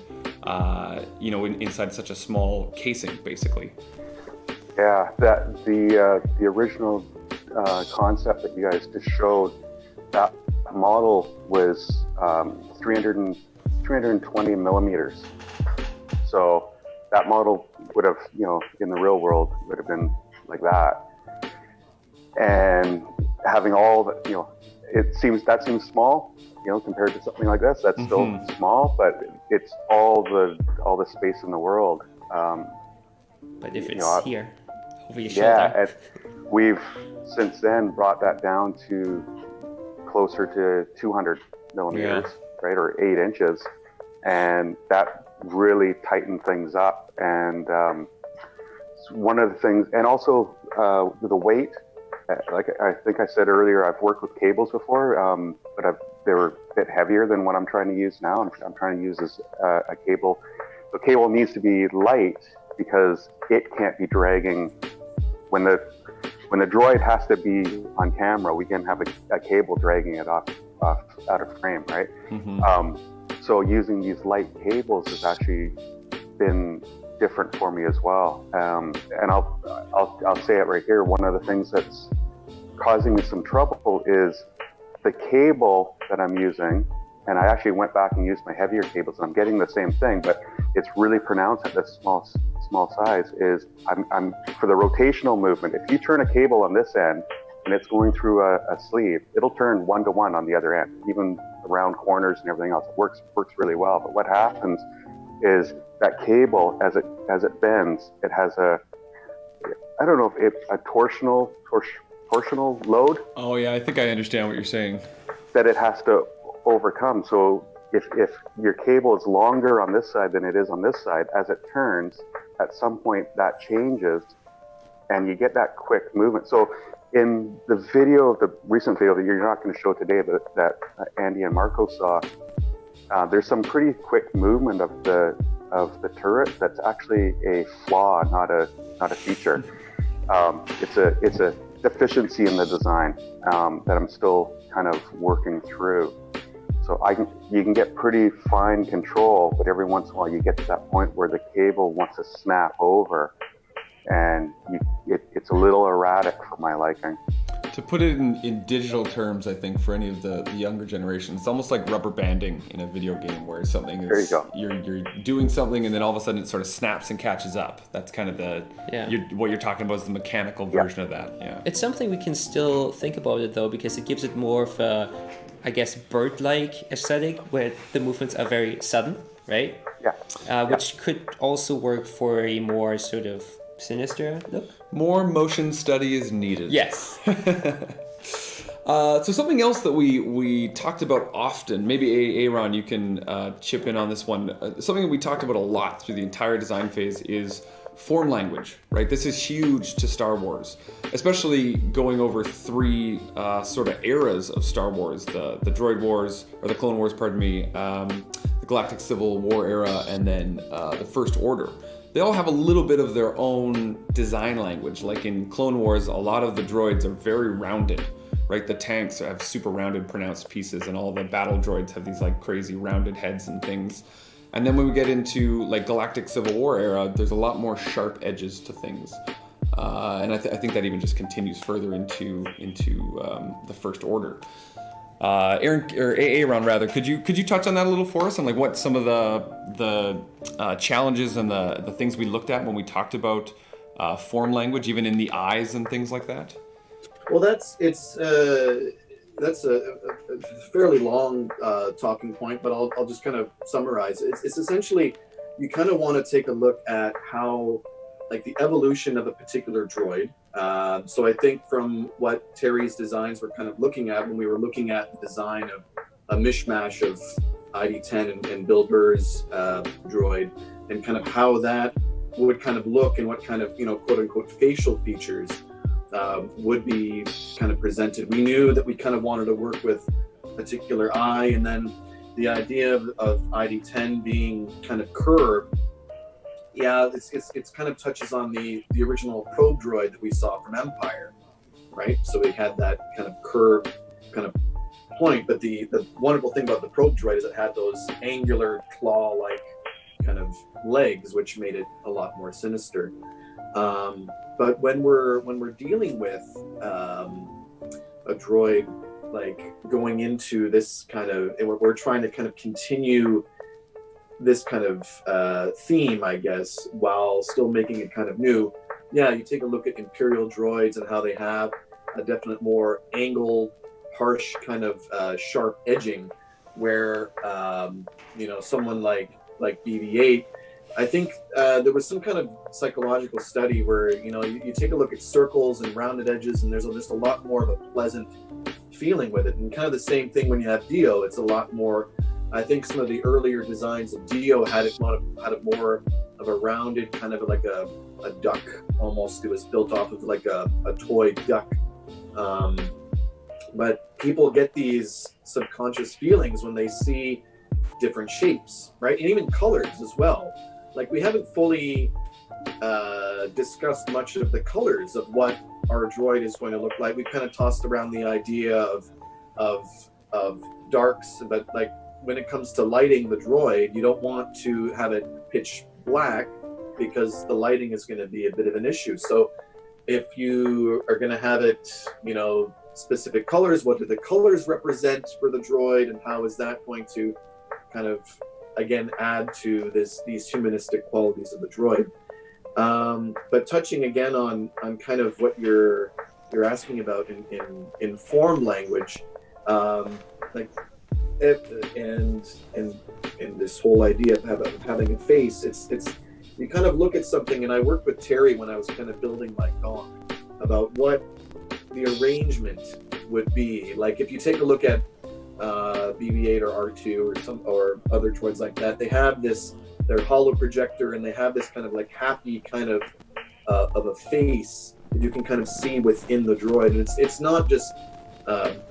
inside such a small casing, basically. Yeah, that the original concept that you guys just showed, that model was 320 millimeters. So that model would have, in the real world, would have been like that. And having all the, that seems small, compared to something like this. That's still small, but it's all the space in the world. But if it's here, over your shoulder. Yeah, and we've since then brought that down to closer to 200 millimeters, right, or 8 inches, and that really tightened things up. And one of the things, and also the weight, like I think I said earlier, I've worked with cables before, but they were a bit heavier than what I'm trying to use now. I'm trying to use a cable. The cable needs to be light because it can't be dragging. When the droid has to be on camera, we can have a cable dragging it off out of frame, right? So using these light cables has actually been different for me as well. And I'll say it right here. One of the things that's causing me some trouble is the cable that I'm using, and I actually went back and used my heavier cables, and I'm getting the same thing, but it's really pronounced at this small size, is I'm for the rotational movement, if you turn a cable on this end and it's going through a sleeve, it'll turn 1-to-1 on the other end, even around corners and everything else. It works really well. But what happens is that cable, as it bends, it has I don't know if it's a torsional load. Oh yeah, I think I understand what you're saying. That it has to overcome. So if your cable is longer on this side than it is on this side, as it turns, at some point that changes, and you get that quick movement. So in the recent video that you're not going to show today, but that Andy and Marco saw, there's some pretty quick movement of the turret that's actually a flaw, not a feature. It's a deficiency in the design that I'm still kind of working through. So you can get pretty fine control, but every once in a while you get to that point where the cable wants to snap over, and it's a little erratic for my liking. To put it in digital terms, I think for any of the younger generation, it's almost like rubber banding in a video game, where something is, there you go. You're doing something and then all of a sudden it sort of snaps and catches up. That's kind of what you're talking about is the mechanical version of that. Yeah. It's something we can still think about it though, because it gives it more of a, I guess, bird-like aesthetic where the movements are very sudden, right? Yeah. Which could also work for a more sort of sinister look. More motion study is needed. Yes. So something else that we talked about often, maybe Aaron, you can chip in on this one. Something that we talked about a lot through the entire design phase is form language, right? This is huge to Star Wars, especially going over three sort of eras of Star Wars: the Droid Wars, or the Clone Wars, pardon me, the Galactic Civil War era, and then the First Order. They all have a little bit of their own design language. Like in Clone Wars, a lot of the droids are very rounded, right? The tanks have super rounded, pronounced pieces, and all the battle droids have these like crazy rounded heads and things. And then when we get into like Galactic Civil War era, there's a lot more sharp edges to things. And I think that even just continues further into the First Order. Aaron, rather, could you touch on that a little for us, and like what some of the challenges and the things we looked at when we talked about form language, even in the eyes and things like that? Well, that's a fairly long talking point, but I'll just kind of summarize. It's essentially, you kind of want to take a look at how, like, the evolution of a particular droid. So I think from what Terry's designs were kind of looking at when we were looking at the design of a mishmash of ID10 and Bill Burr's droid, and kind of how that would kind of look and what kind of, quote unquote, facial features would be kind of presented. We knew that we kind of wanted to work with a particular eye, and then the idea of ID10 being kind of curved. Yeah, it's kind of touches on the original probe droid that we saw from Empire, right? So we had that kind of curved kind of point, but the wonderful thing about the probe droid is it had those angular claw-like kind of legs, which made it a lot more sinister. But when we're dealing with a droid, like going into this kind of, and we're trying to kind of continue this kind of theme, I guess, while still making it kind of new. Yeah, you take a look at Imperial droids and how they have a definite more angled, harsh kind of sharp edging, where someone like BB-8, I think there was some kind of psychological study where you take a look at circles and rounded edges, and there's just a lot more of a pleasant feeling with it. And kind of the same thing when you have Dio. It's a lot more. I think some of the earlier designs of Dio had a more of a rounded kind of like a duck almost. It was built off of like a toy duck. But people get these subconscious feelings when they see different shapes, right? And even colors as well. Like, we haven't fully discussed much of the colors of what our droid is going to look like. We kind of tossed around the idea of darks, but like, when it comes to lighting the droid, you don't want to have it pitch black because the lighting is going to be a bit of an issue. So if you are going to have it, specific colors? What do the colors represent for the droid, and how is that going to kind of, again, add to these humanistic qualities of the droid? But touching again on kind of what you're asking about in form language, like and this whole idea of having a face, it's you kind of look at something, and I worked with Terry when I was kind of building my Gong about what the arrangement would be. Like if you take a look at BB-8 or R2 or other droids like that, they have their hollow projector, and they have this kind of like happy kind of a face that you can kind of see within the droid. And it's not just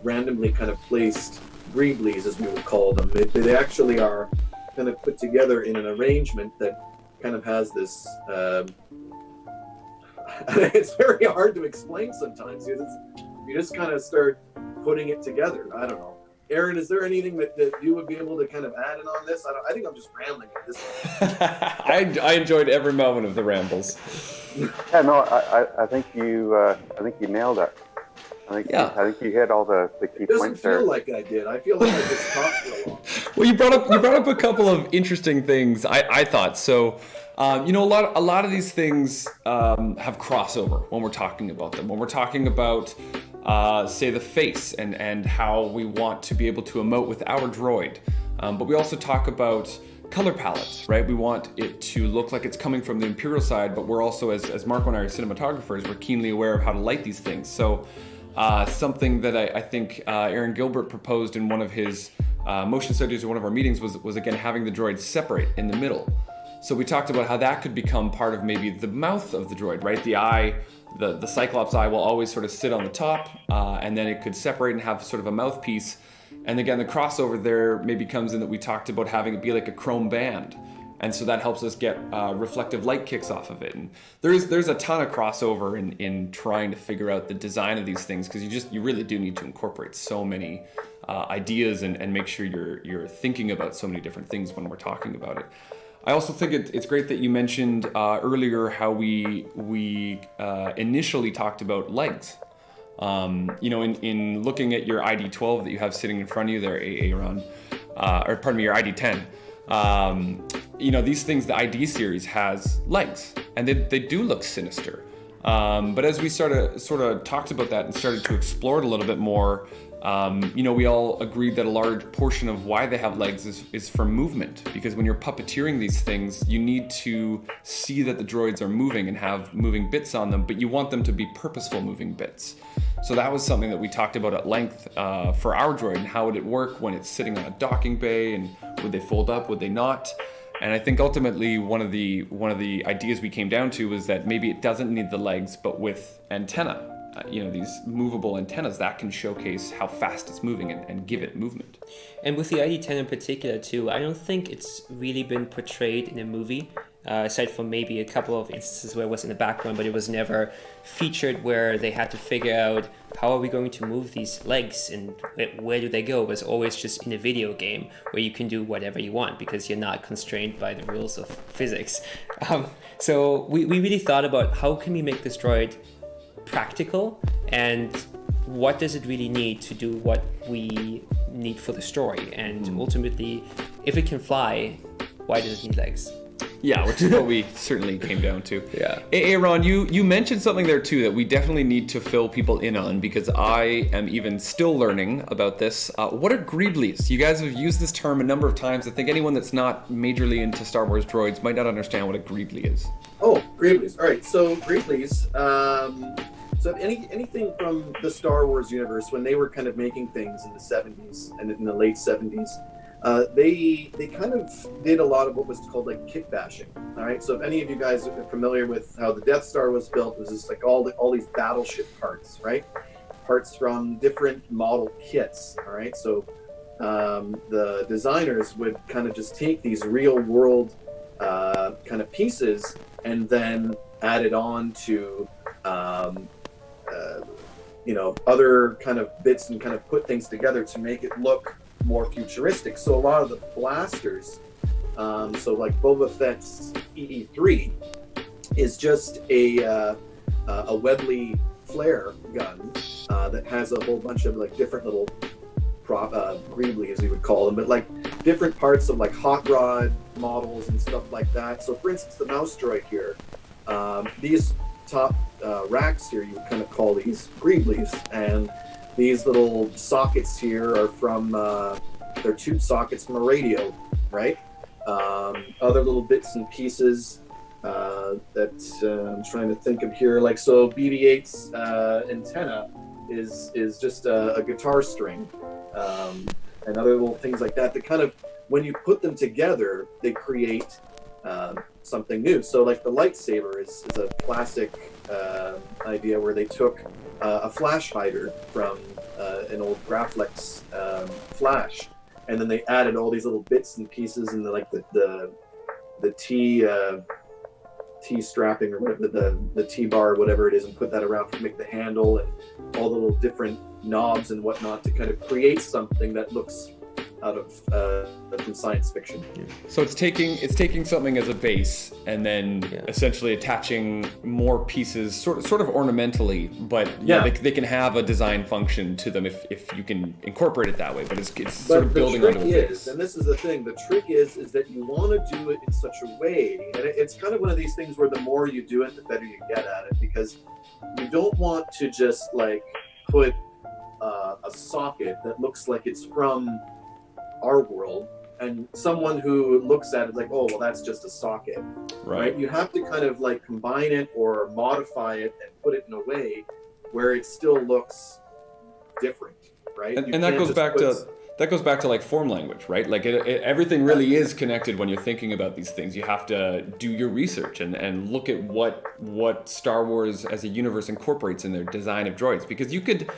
randomly kind of placed greeblies, as we would call them. They actually are kind of put together in an arrangement that kind of has this it's very hard to explain sometimes. You just kind of start putting it together. I don't know. Aaron, is there anything that you would be able to kind of add in on this? I think I'm just rambling at this point. I enjoyed every moment of the rambles. Yeah, no, I think you nailed it. I think you hit all the key points there. It doesn't feel like I did. I feel like I just talked for a long time. Well, you brought up a couple of interesting things. I thought so. A lot of these things have crossover when we're talking about them. When we're talking about, say, the face and how we want to be able to emote with our droid. But we also talk about color palettes, right? We want it to look like it's coming from the Imperial side, but we're also, as Marco and I are cinematographers, we're keenly aware of how to light these things. So something that I think Aaron Gilbert proposed in one of his motion studies or one of our meetings was again having the droid separate in the middle. So we talked about how that could become part of maybe the mouth of the droid, right? The eye, the Cyclops eye will always sort of sit on the top, and then it could separate and have sort of a mouthpiece. And again, the crossover there maybe comes in that we talked about having it be like a chrome band. And so that helps us get reflective light kicks off of it. And there's a ton of crossover in trying to figure out the design of these things, because you really do need to incorporate so many ideas and make sure you're thinking about so many different things when we're talking about it. I also think it's great that you mentioned earlier how we initially talked about legs. In looking at your ID12 that you have sitting in front of you there, Aaron, or pardon me, your ID10. These things, the ID series has legs, and they do look sinister. But as we sort of talked about that and started to explore it a little bit more, we all agreed that a large portion of why they have legs is for movement, because when you're puppeteering these things, you need to see that the droids are moving and have moving bits on them, but you want them to be purposeful moving bits. So that was something that we talked about at length for our droid, and how would it work when it's sitting on a docking bay, and would they fold up, would they not? And I think ultimately one of the ideas we came down to was that maybe it doesn't need the legs, but with antenna. These movable antennas that can showcase how fast it's moving and give it movement. And with the ID10 in particular too, I don't think it's really been portrayed in a movie, aside from maybe a couple of instances where it was in the background, but it was never featured where they had to figure out how are we going to move these legs and where do they go. It was always just in a video game where you can do whatever you want because you're not constrained by the rules of physics. So we really thought about how can we make this droid practical, and what does it really need to do what we need for the story, and ultimately, if it can fly, why does it need legs? Yeah, which is what we certainly came down to. Yeah. Hey, Ron, you mentioned something there too that we definitely need to fill people in on, because I am even still learning about this. What are greeblies? You guys have used this term a number of times. I think anyone that's not majorly into Star Wars droids might not understand what a greebly is. Oh, greeblies. All right, so greeblies. So anything from the Star Wars universe, when they were kind of making things in the 70s and in the late 70s, they kind of did a lot of what was called like kit bashing. All right, so if any of you guys are familiar with how the Death Star was built, it was just like all these battleship parts, right? Parts from different model kits. All right, so the designers would kind of just take these real world kind of pieces and then add it on to other kind of bits and kind of put things together to make it look more futuristic. So a lot of the blasters, so like Boba Fett's EE3 is just a Webley flare gun that has a whole bunch of like different little greeblies, as you would call them, but like different parts of like hot rod models and stuff like that. So for instance, the mouse droid here, these top racks here, you would kind of call these greeblies, and these little sockets here are from they're tube sockets from a radio, right? Other little bits and pieces that I'm trying to think of here, like so BB-8's antenna is just a guitar string, and other little things like that kind of, when you put them together, they create something new. So like the lightsaber is a classic idea where they took a flash hider from an old Graflex flash, and then they added all these little bits and pieces and the T strapping or whatever, the T bar or whatever it is, and put that around to make the handle and all the little different knobs and whatnot to kind of create something that looks out of from science fiction. So it's taking something as a base and then essentially attaching more pieces, sort of ornamentally, but they can have a design function to them if you can incorporate it that way. But it's sort of building onto a base. And this is the thing. The trick is that you want to do it in such a way, and it's kind of one of these things where the more you do it, the better you get at it, because you don't want to just like put a socket that looks like it's from our world, and someone who looks at it like, oh, well, that's just a socket, right? You have to kind of like combine it or modify it and put it in a way where it still looks different, right? And that goes back to like form language, right? Like everything really is connected when you're thinking about these things. You have to do your research and look at what Star Wars as a universe incorporates in their design of droids, because you could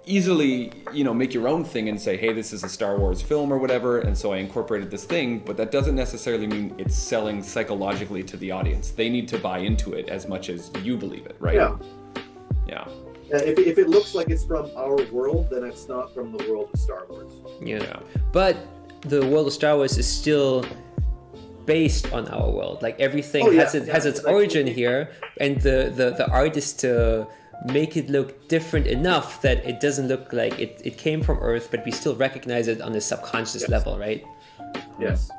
easily, make your own thing and say, hey, this is a Star Wars film or whatever, and so I incorporated this thing, but that doesn't necessarily mean it's selling psychologically to the audience. They need to buy into it as much as you believe it, right? Yeah. If it looks like it's from our world, then it's not from the world of Star Wars. Yeah. But the world of Star Wars is still based on our world. Like everything has its origin here, and the art is to make it look different enough that it doesn't look like it came from Earth, but we still recognize it on a subconscious level, right? Yes.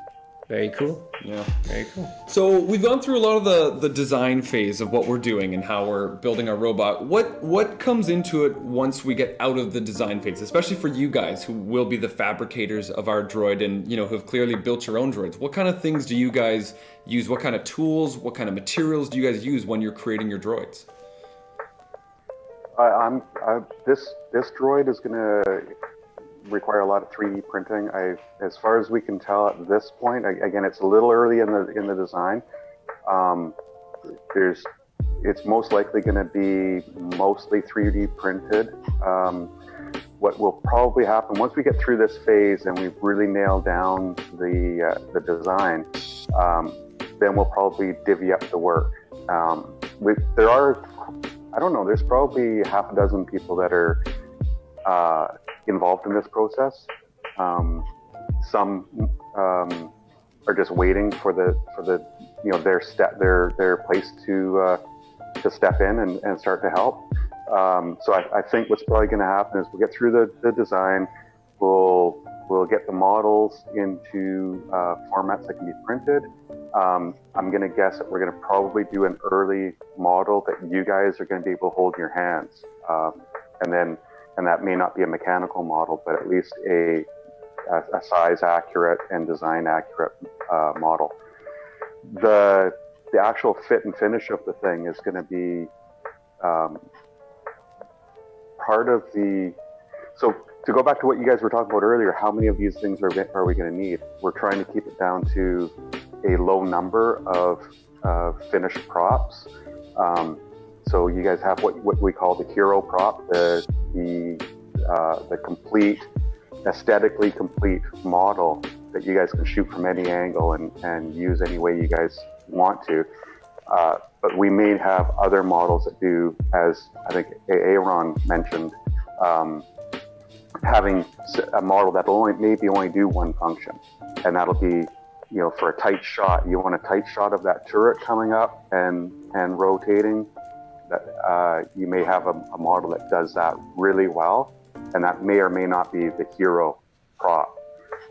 Very cool. Yeah. Very cool. So we've gone through a lot of the design phase of what we're doing and how we're building our robot. What comes into it once we get out of the design phase, especially for you guys who will be the fabricators of our droid and, who have clearly built your own droids? What kind of things do you guys use? What kind of tools, what kind of materials do you guys use when you're creating your droids? This droid is going to require a lot of 3D printing. As far as we can tell at this point, again, it's a little early in the design. It's most likely going to be mostly 3D printed. What will probably happen once we get through this phase and we've really nailed down the design, then we'll probably divvy up the work. There's probably half a dozen people that are involved in this process. Some are just waiting for their place to step in and start to help. So I think what's probably going to happen is we'll get through the design, we'll get the models into formats that can be printed. I'm going to guess that we're going to probably do an early model that you guys are going to be able to hold in your hands. And that may not be a mechanical model, but at least a size accurate and design accurate model. The actual fit and finish of the thing is going to be part of the. So to go back to what you guys were talking about earlier, how many of these things are we going to need? We're trying to keep it down to a low number of finished props. So you guys have what we call the hero prop, the complete, aesthetically complete model that you guys can shoot from any angle and use any way you guys want to. But we may have other models that do, as I think Aaron mentioned, having a model that maybe only do one function, and that'll be, for a tight shot. You want a tight shot of that turret coming up and rotating, that you may have a model that does that really well, and that may or may not be the hero prop.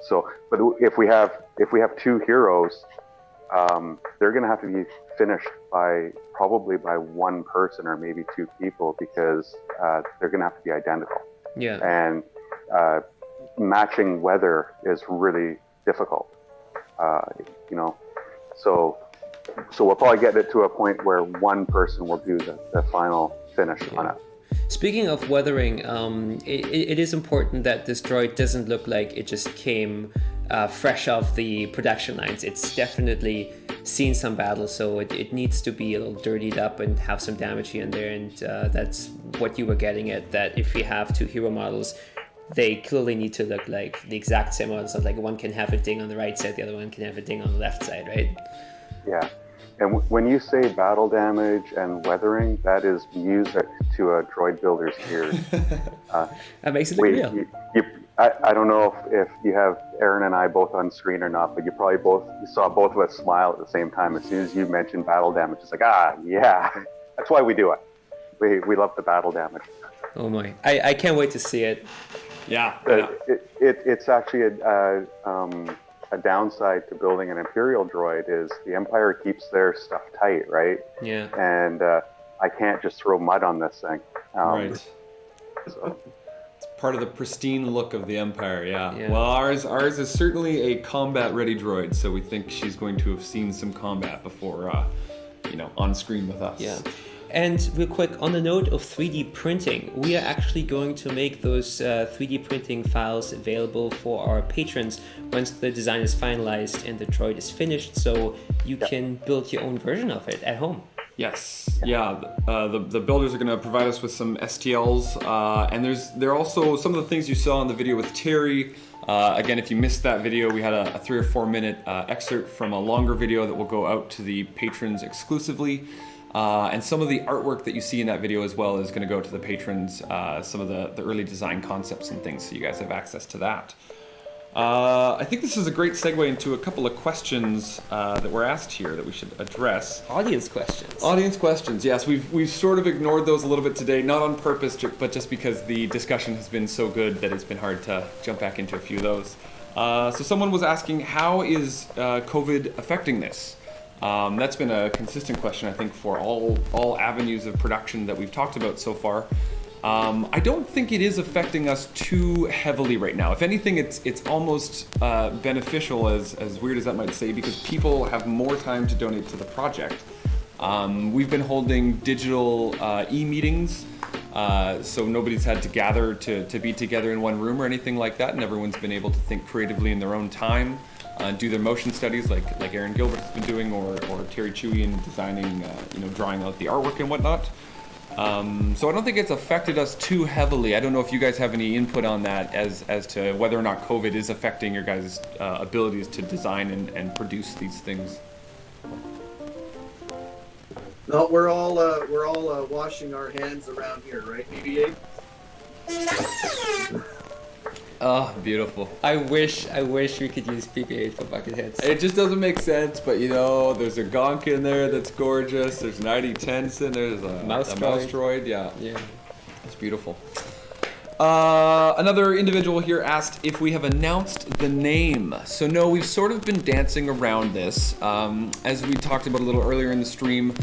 So, but if we have two heroes, they're going to have to be finished probably by one person or maybe two people, because they're going to have to be identical. Yeah. And matching weather is really difficult. So we'll probably get it to a point where one person will do the final finish on it. Speaking of weathering, it is important that this droid doesn't look like it just came fresh off the production lines. It's definitely seen some battles, so it needs to be a little dirtied up and have some damage here and there, and that's what you were getting at, that if you have two hero models, they clearly need to look like the exact same models. So like one can have a ding on the right side, the other one can have a ding on the left side, right? Yeah. And when you say battle damage and weathering, that is music to a droid builder's ears. That makes it look real. I don't know if you have Aaron and I both on screen or not, but you saw both of us smile at the same time as soon as you mentioned battle damage. It's like, yeah, that's why we do it. We love the battle damage. Oh my! I can't wait to see it. Yeah. It's actually a downside to building an Imperial droid is the Empire keeps their stuff tight, right? Yeah. And I can't just throw mud on this thing. Right. So. It's part of the pristine look of the Empire, yeah. Well, ours is certainly a combat-ready droid, so we think she's going to have seen some combat before, on screen with us. Yeah. And real quick, on the note of 3D printing, we are actually going to make those 3D printing files available for our patrons once the design is finalized and the droid is finished, so you can build your own version of it at home. Yes, yeah. The builders are going to provide us with some STLs, and there are also some of the things you saw in the video with Terry. Again, if you missed that video, we had a 3 or 4 minute excerpt from a longer video that will go out to the patrons exclusively. And some of the artwork that you see in that video as well is going to go to the patrons, some of the early design concepts and things, so you guys have access to that. I think this is a great segue into a couple of questions that were asked here that we should address. Audience questions. Audience questions, yes. We've sort of ignored those a little bit today, not on purpose, but just because the discussion has been so good that it's been hard to jump back into a few of those. So someone was asking, how is COVID affecting this? That's been a consistent question, I think, for all avenues of production that we've talked about so far. I don't think it is affecting us too heavily right now. If anything, it's almost beneficial, as weird as that might say, because people have more time to donate to the project. We've been holding digital e-meetings, so nobody's had to gather to be together in one room or anything like that, and everyone's been able to think creatively in their own time. Do their motion studies like Aaron Gilbert has been doing, or Terry Chewy in designing, drawing out the artwork and whatnot. So I don't think it's affected us too heavily. I don't know if you guys have any input on that as to whether or not COVID is affecting your guys' abilities to design and produce these things. No, we're all washing our hands around here, right, BB-8? Oh, beautiful. I wish we could use BB-8 for Bucketheads. It just doesn't make sense, but there's a Gonk in there that's gorgeous. There's an ID-10s in there. There's a mouse droid. Yeah. It's beautiful. Another individual here asked if we have announced the name. So no, we've sort of been dancing around this. As we talked about a little earlier in the stream,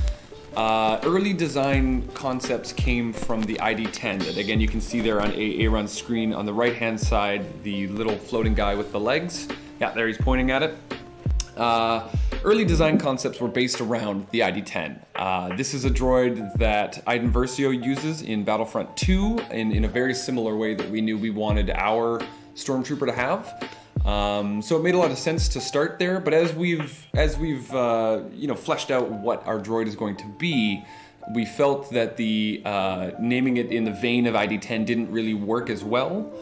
early design concepts came from the ID-10 that, again, you can see there on Aaron's screen on the right-hand side, the little floating guy with the legs. Yeah, there he's pointing at it. Early design concepts were based around the ID-10. This is a droid that Iden Versio uses in Battlefront 2 in a very similar way that we knew we wanted our Stormtrooper to have. So it made a lot of sense to start there, but as we've fleshed out what our droid is going to be, we felt that the naming it in the vein of ID-10 didn't really work as well.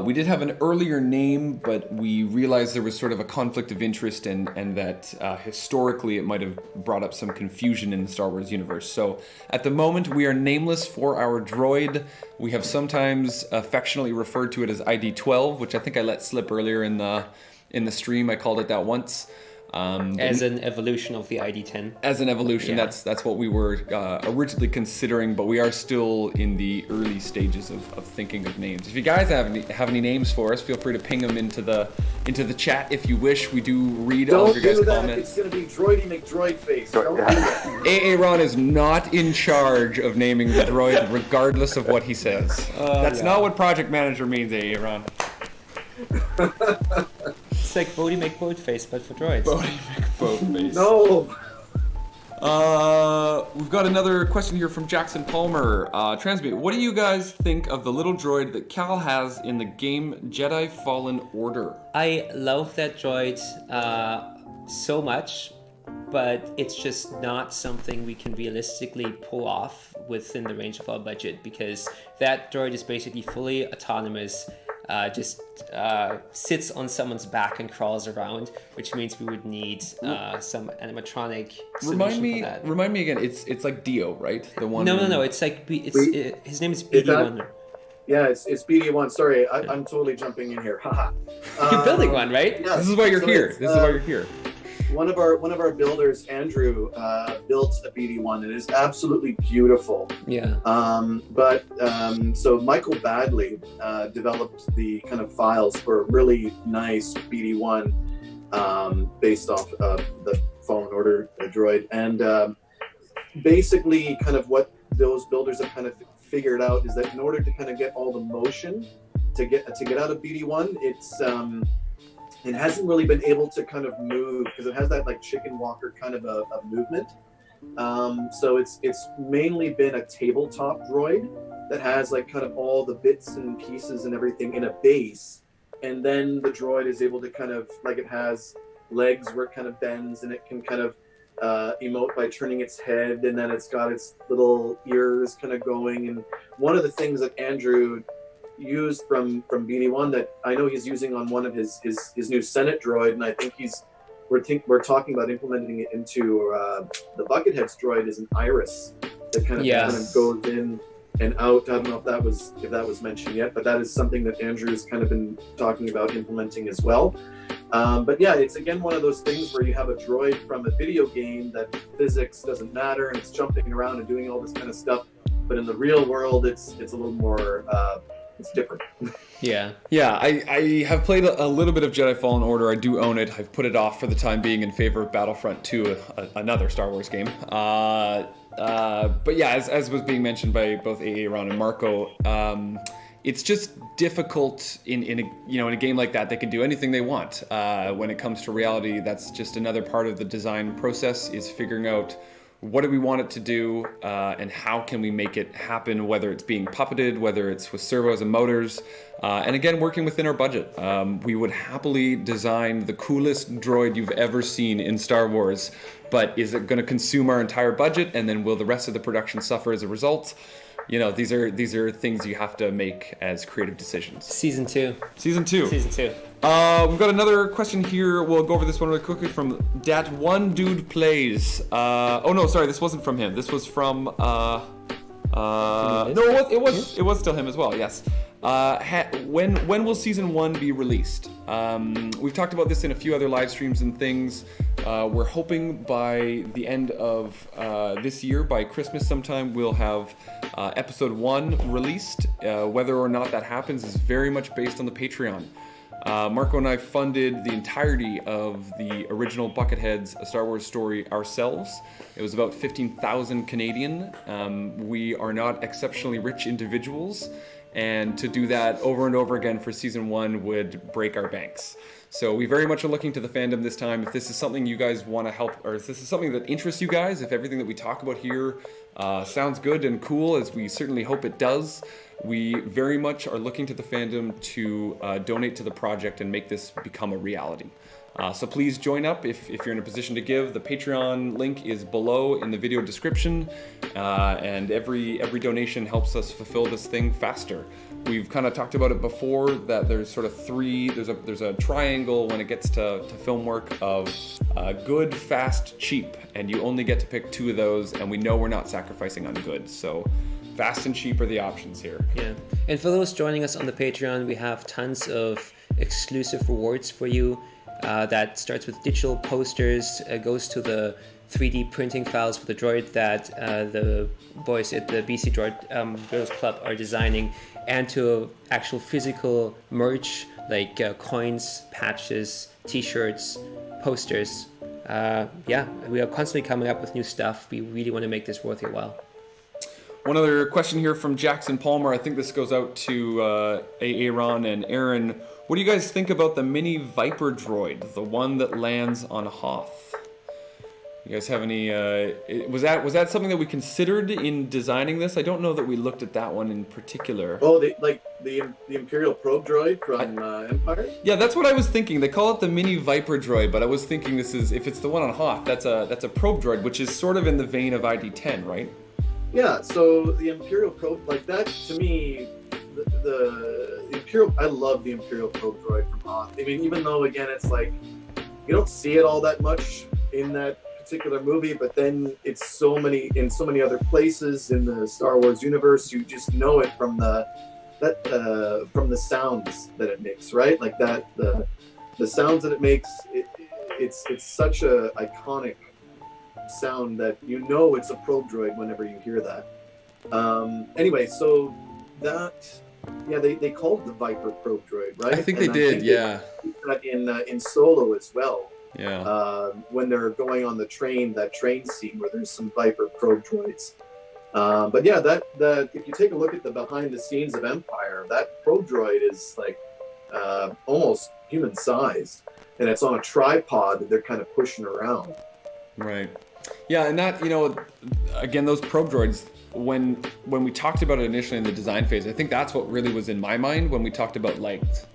We did have an earlier name, but we realized there was sort of a conflict of interest and that historically it might have brought up some confusion in the Star Wars universe. So at the moment we are nameless for our droid. We have sometimes affectionately referred to it as ID-12, which I think I let slip earlier in the stream. I called it that once. As an evolution of the ID10. As an evolution, Yeah. that's what we were originally considering, but we are still in the early stages of thinking of names. If you guys have any names for us, feel free to ping them into the chat if you wish. We do read all of your guys' comments. It's going to be Droidy McDroidface. Don't do that. Aaron is not in charge of naming the droid, regardless of what he says. That's not what project manager means, Aaron. It's like Bodie McBoatface, but for droids. Bodie McBoatface. No. We've got another question here from Jackson Palmer. Transmute, what do you guys think of the little droid that Cal has in the game Jedi Fallen Order? I love that droid so much, but it's just not something we can realistically pull off within the range of our budget, because that droid is basically fully autonomous. Just sits on someone's back and crawls around, which means we would need some animatronic solution for that. Remind me again. It's like Dio, right? The one. No. It's like his name is BD1. Yeah, it's BD1. Sorry, I'm totally jumping in here. Haha. You're building one, right? Yes. This is why you're here. This is why you're here. One of our builders, Andrew, built a BD1, and it is absolutely beautiful. Yeah. So Michael Badley developed the kind of files for a really nice BD1 based off the Fallen Order droid, and basically, kind of what those builders have kind of figured out is that in order to kind of get all the motion to get out of BD1, it hasn't really been able to kind of move because it has that like chicken walker kind of a movement. So it's mainly been a tabletop droid that has like kind of all the bits and pieces and everything in a base, and then the droid is able to kind of, like, it has legs where it kind of bends, and it can kind of emote by turning its head, and then it's got its little ears kind of going. And one of the things that Andrew used from BD1 that I know he's using on one of his new Senate droid, and I think we're talking about implementing it into the Bucketheads droid, is an iris that kind of goes in and out. I don't know if that was mentioned yet, but that is something that Andrew's kind of been talking about implementing as well. But yeah, it's again one of those things where you have a droid from a video game that physics doesn't matter, and it's jumping around and doing all this kind of stuff, but in the real world it's a little more it's different. Yeah, I have played a little bit of Jedi Fallen Order. I do own it. I've put it off for the time being in favor of Battlefront 2, another Star Wars game. But yeah, as was being mentioned by both Aaron and Marco, it's just difficult in a game like that. They can do anything they want. When it comes to reality, that's just another part of the design process, is figuring out what do we want it to do, and how can we make it happen, whether it's being puppeted, whether it's with servos and motors, and again, working within our budget. We would happily design the coolest droid you've ever seen in Star Wars, but is it going to consume our entire budget, and then will the rest of the production suffer as a result? You know, these are things you have to make as creative decisions. Season 2. We've got another question here. We'll go over this one really quickly from Dat One Dude Plays. Oh no, sorry, this wasn't from him. This was from no, it was still him as well. Yes. When will season 1 be released? We've talked about this in a few other live streams and things. We're hoping by the end of this year, by Christmas sometime, we'll have episode 1 released. Whether or not that happens is very much based on the Patreon. Marco and I funded the entirety of the original Bucketheads A Star Wars Story ourselves. It was about 15,000 Canadian. We are not exceptionally rich individuals, and to do that over and over again for season 1 would break our banks. So we very much are looking to the fandom this time. If this is something you guys want to help, or if this is something that interests you guys, if everything that we talk about here sounds good and cool, as we certainly hope it does, we very much are looking to the fandom to donate to the project and make this become a reality. So please join up if you're in a position to give. The Patreon link is below in the video description, and every donation helps us fulfill this thing faster. We've kind of talked about it before, that there's sort of there's a triangle when it gets to film work of good, fast, cheap, and you only get to pick 2 of those, and we know we're not sacrificing on good. So fast and cheap are the options here. Yeah, and for those joining us on the Patreon, we have tons of exclusive rewards for you. that starts with digital posters, goes to the 3D printing files for the droid that the boys at the BC Droid Girls Club are designing, and to actual physical merch like coins, patches, t-shirts, posters. We are constantly coming up with new stuff. We really want to make this worth your while. One other question here from Jackson Palmer. I think this goes out to Aaron and Aaron. What do you guys think about the mini Viper droid, the one that lands on Hoth? You guys have any? Was that something that we considered in designing this? I don't know that we looked at that one in particular. Oh, the Imperial probe droid from Empire. Yeah, that's what I was thinking. They call it the mini Viper droid, but I was thinking this is, if it's the one on Hoth, that's a probe droid, which is sort of in the vein of ID-10, right? Yeah. So the Imperial probe, like that, to me, the Imperial. I love the Imperial probe droid from Hoth. I mean, even though again, it's like you don't see it all that much in that particular movie, but then it's so many other places in the Star Wars universe. You just know it from the sounds that it makes, right? Like that the sounds that it makes. It's such a iconic sound that you know it's a probe droid whenever you hear that. Anyway, so that they called it the Viper probe droid, right? I think they did. Yeah. That in Solo as well. Yeah. When they're going on that train scene where there's some Viper probe droids. But yeah, that if you take a look at the behind the scenes of Empire, that probe droid is like almost human sized, and it's on a tripod that they're kind of pushing around. Right. Yeah, and that, again, those probe droids, when we talked about it initially in the design phase, I think that's what really was in my mind when we talked about legs.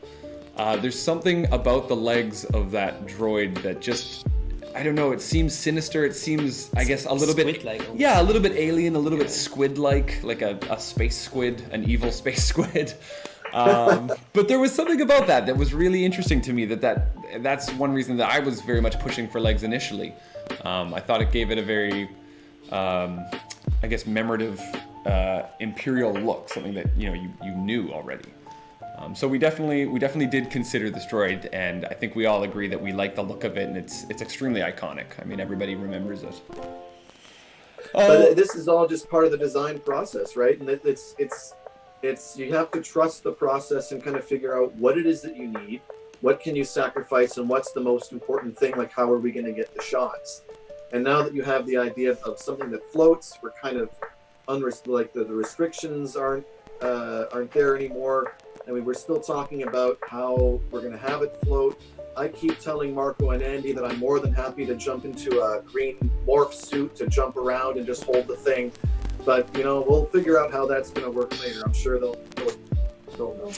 There's something about the legs of that droid that just, I don't know, it seems sinister. It seems, I guess, a little Squid-like bit... almost. Yeah, a little bit alien, a little bit squid-like, like a space squid, an evil space squid. But there was something about that was really interesting to me, that's one reason that I was very much pushing for legs initially. I thought it gave it a very, I guess, memorative Imperial look, something that, you knew already. So we definitely did consider this droid, and I think we all agree that we like the look of it, and it's extremely iconic. I mean, everybody remembers it. But this is all just part of the design process, right? And it's you have to trust the process and kind of figure out what it is that you need, what can you sacrifice, and what's the most important thing, like how are we going to get the shots. And now that you have the idea of something that floats, we're kind of like the restrictions aren't there anymore. I mean, we're still talking about how we're going to have it float. I keep telling Marco and Andy that I'm more than happy to jump into a green morph suit to jump around and just hold the thing. But, we'll figure out how that's going to work later. I'm sure they'll know.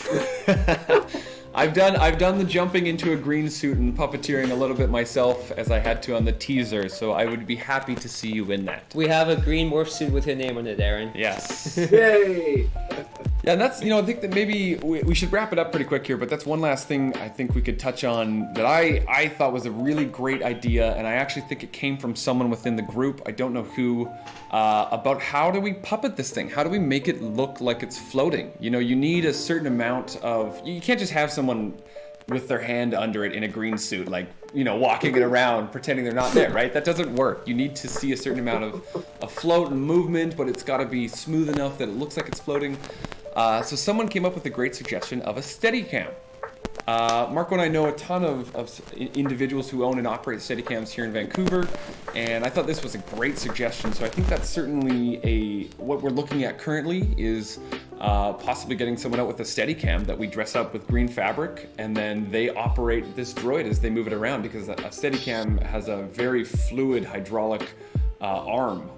I've done the jumping into a green suit and puppeteering a little bit myself, as I had to on the teaser, so I would be happy to see you in that. We have a green morph suit with your name on it, Aaron. Yes. Yay! Yeah, and that's, I think that maybe we should wrap it up pretty quick here, but that's one last thing I think we could touch on that I thought was a really great idea, and I actually think it came from someone within the group, I don't know who, about how do we puppet this thing? How do we make it look like it's floating? You need a certain amount of, you can't just have someone with their hand under it in a green suit, like, walking it around, pretending they're not there, right? That doesn't work. You need to see a certain amount of float and movement, but it's got to be smooth enough that it looks like it's floating. So someone came up with a great suggestion of a Steadicam. Marco and I know a ton of individuals who own and operate Steadicams here in Vancouver, and I thought this was a great suggestion. So I think that's certainly what we're looking at currently is possibly getting someone out with a Steadicam that we dress up with green fabric, and then they operate this droid as they move it around, because a Steadicam has a very fluid hydraulic arm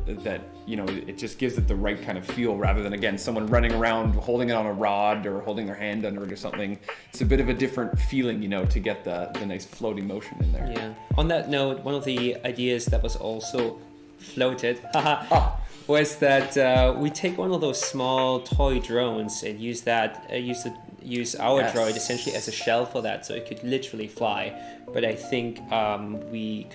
that it just gives it the right kind of feel, rather than, again, someone running around holding it on a rod or holding their hand under it or something. It's a bit of a different feeling, to get the nice floating motion in there. Yeah. On that note, one of the ideas that was also floated was that we take one of those small toy drones and use our droid essentially as a shell for that, so it could literally fly. But I think we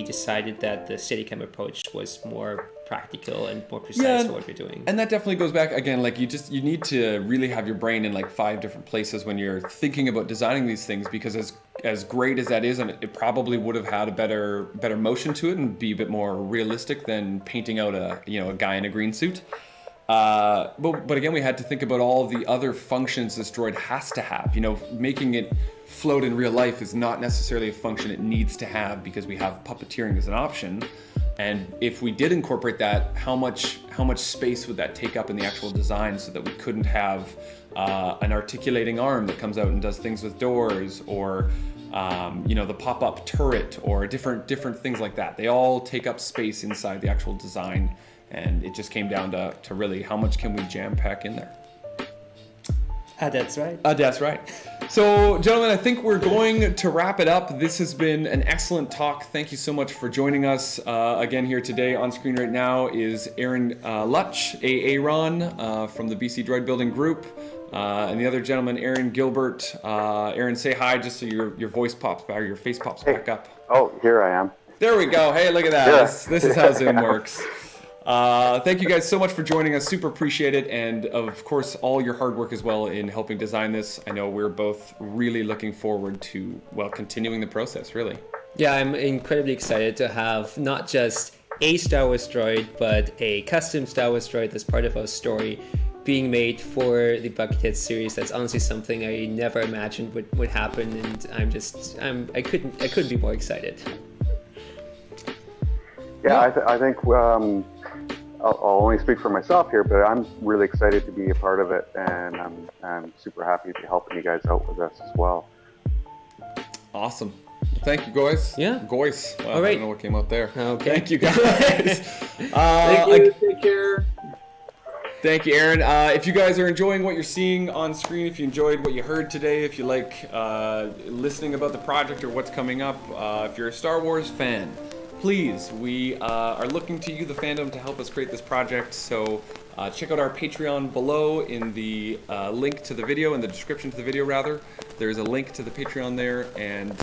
decided that the Steadicam approach was more practical and more precise for what we're doing. And that definitely goes back, again, like you need to really have your brain in like 5 different places when you're thinking about designing these things, because as great as that is, and it probably would have had a better motion to it and be a bit more realistic than painting out a guy in a green suit. But again, we had to think about all the other functions this droid has to have. Making it float in real life is not necessarily a function it needs to have, because we have puppeteering as an option. And if we did incorporate that, how much space would that take up in the actual design, so that we couldn't have an articulating arm that comes out and does things with doors, or the pop-up turret, or different things like that. They all take up space inside the actual design, and it just came down to really how much can we jam pack in there. That's right. That's right. So, gentlemen, I think we're going to wrap it up. This has been an excellent talk. Thank you so much for joining us. Again, here today on screen right now is Aaron Lutch, Aaron, from the BC Droid Building Group. And the other gentleman, Aaron Gilbert. Aaron, say hi just so your voice pops back, or your face pops back up. Oh, here I am. There we go. Hey, look at that. Yeah. This is how Zoom works. Thank you guys so much for joining us. Super appreciate it. And of course, all your hard work as well in helping design this. I know we're both really looking forward to, continuing the process, really. Yeah, I'm incredibly excited to have not just a Star Wars droid, but a custom Star Wars droid as part of our story being made for the Bucketheads series. That's honestly something I never imagined would happen, and I couldn't be more excited. Yeah, I think I'll only speak for myself here, but I'm really excited to be a part of it, and I'm super happy to be helping you guys out with this as well. Awesome. Thank you, guys. Yeah. Goyce. Wow, all right. I don't know what came out there. Okay. Thank you, guys. Thank you. Take care. Thank you, Aaron. If you guys are enjoying what you're seeing on screen, if you enjoyed what you heard today, if you like listening about the project or what's coming up, if you're a Star Wars fan, please, we are looking to you, the fandom, to help us create this project. So check out our Patreon below in the link to the video, in the description to the video rather. There's a link to the Patreon there, and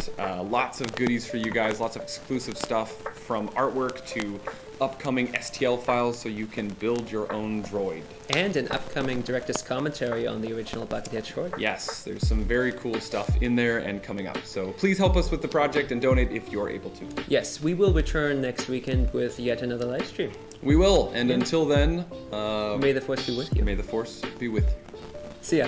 lots of goodies for you guys, lots of exclusive stuff, from artwork to upcoming STL files, so you can build your own droid. And an upcoming director's commentary on the original Buckethead short. Yes, there's some very cool stuff in there and coming up. So please help us with the project and donate if you're able to. Yes, we will return next weekend with yet another live stream. We will, and until then, May the Force be with you. May the Force be with you. See ya.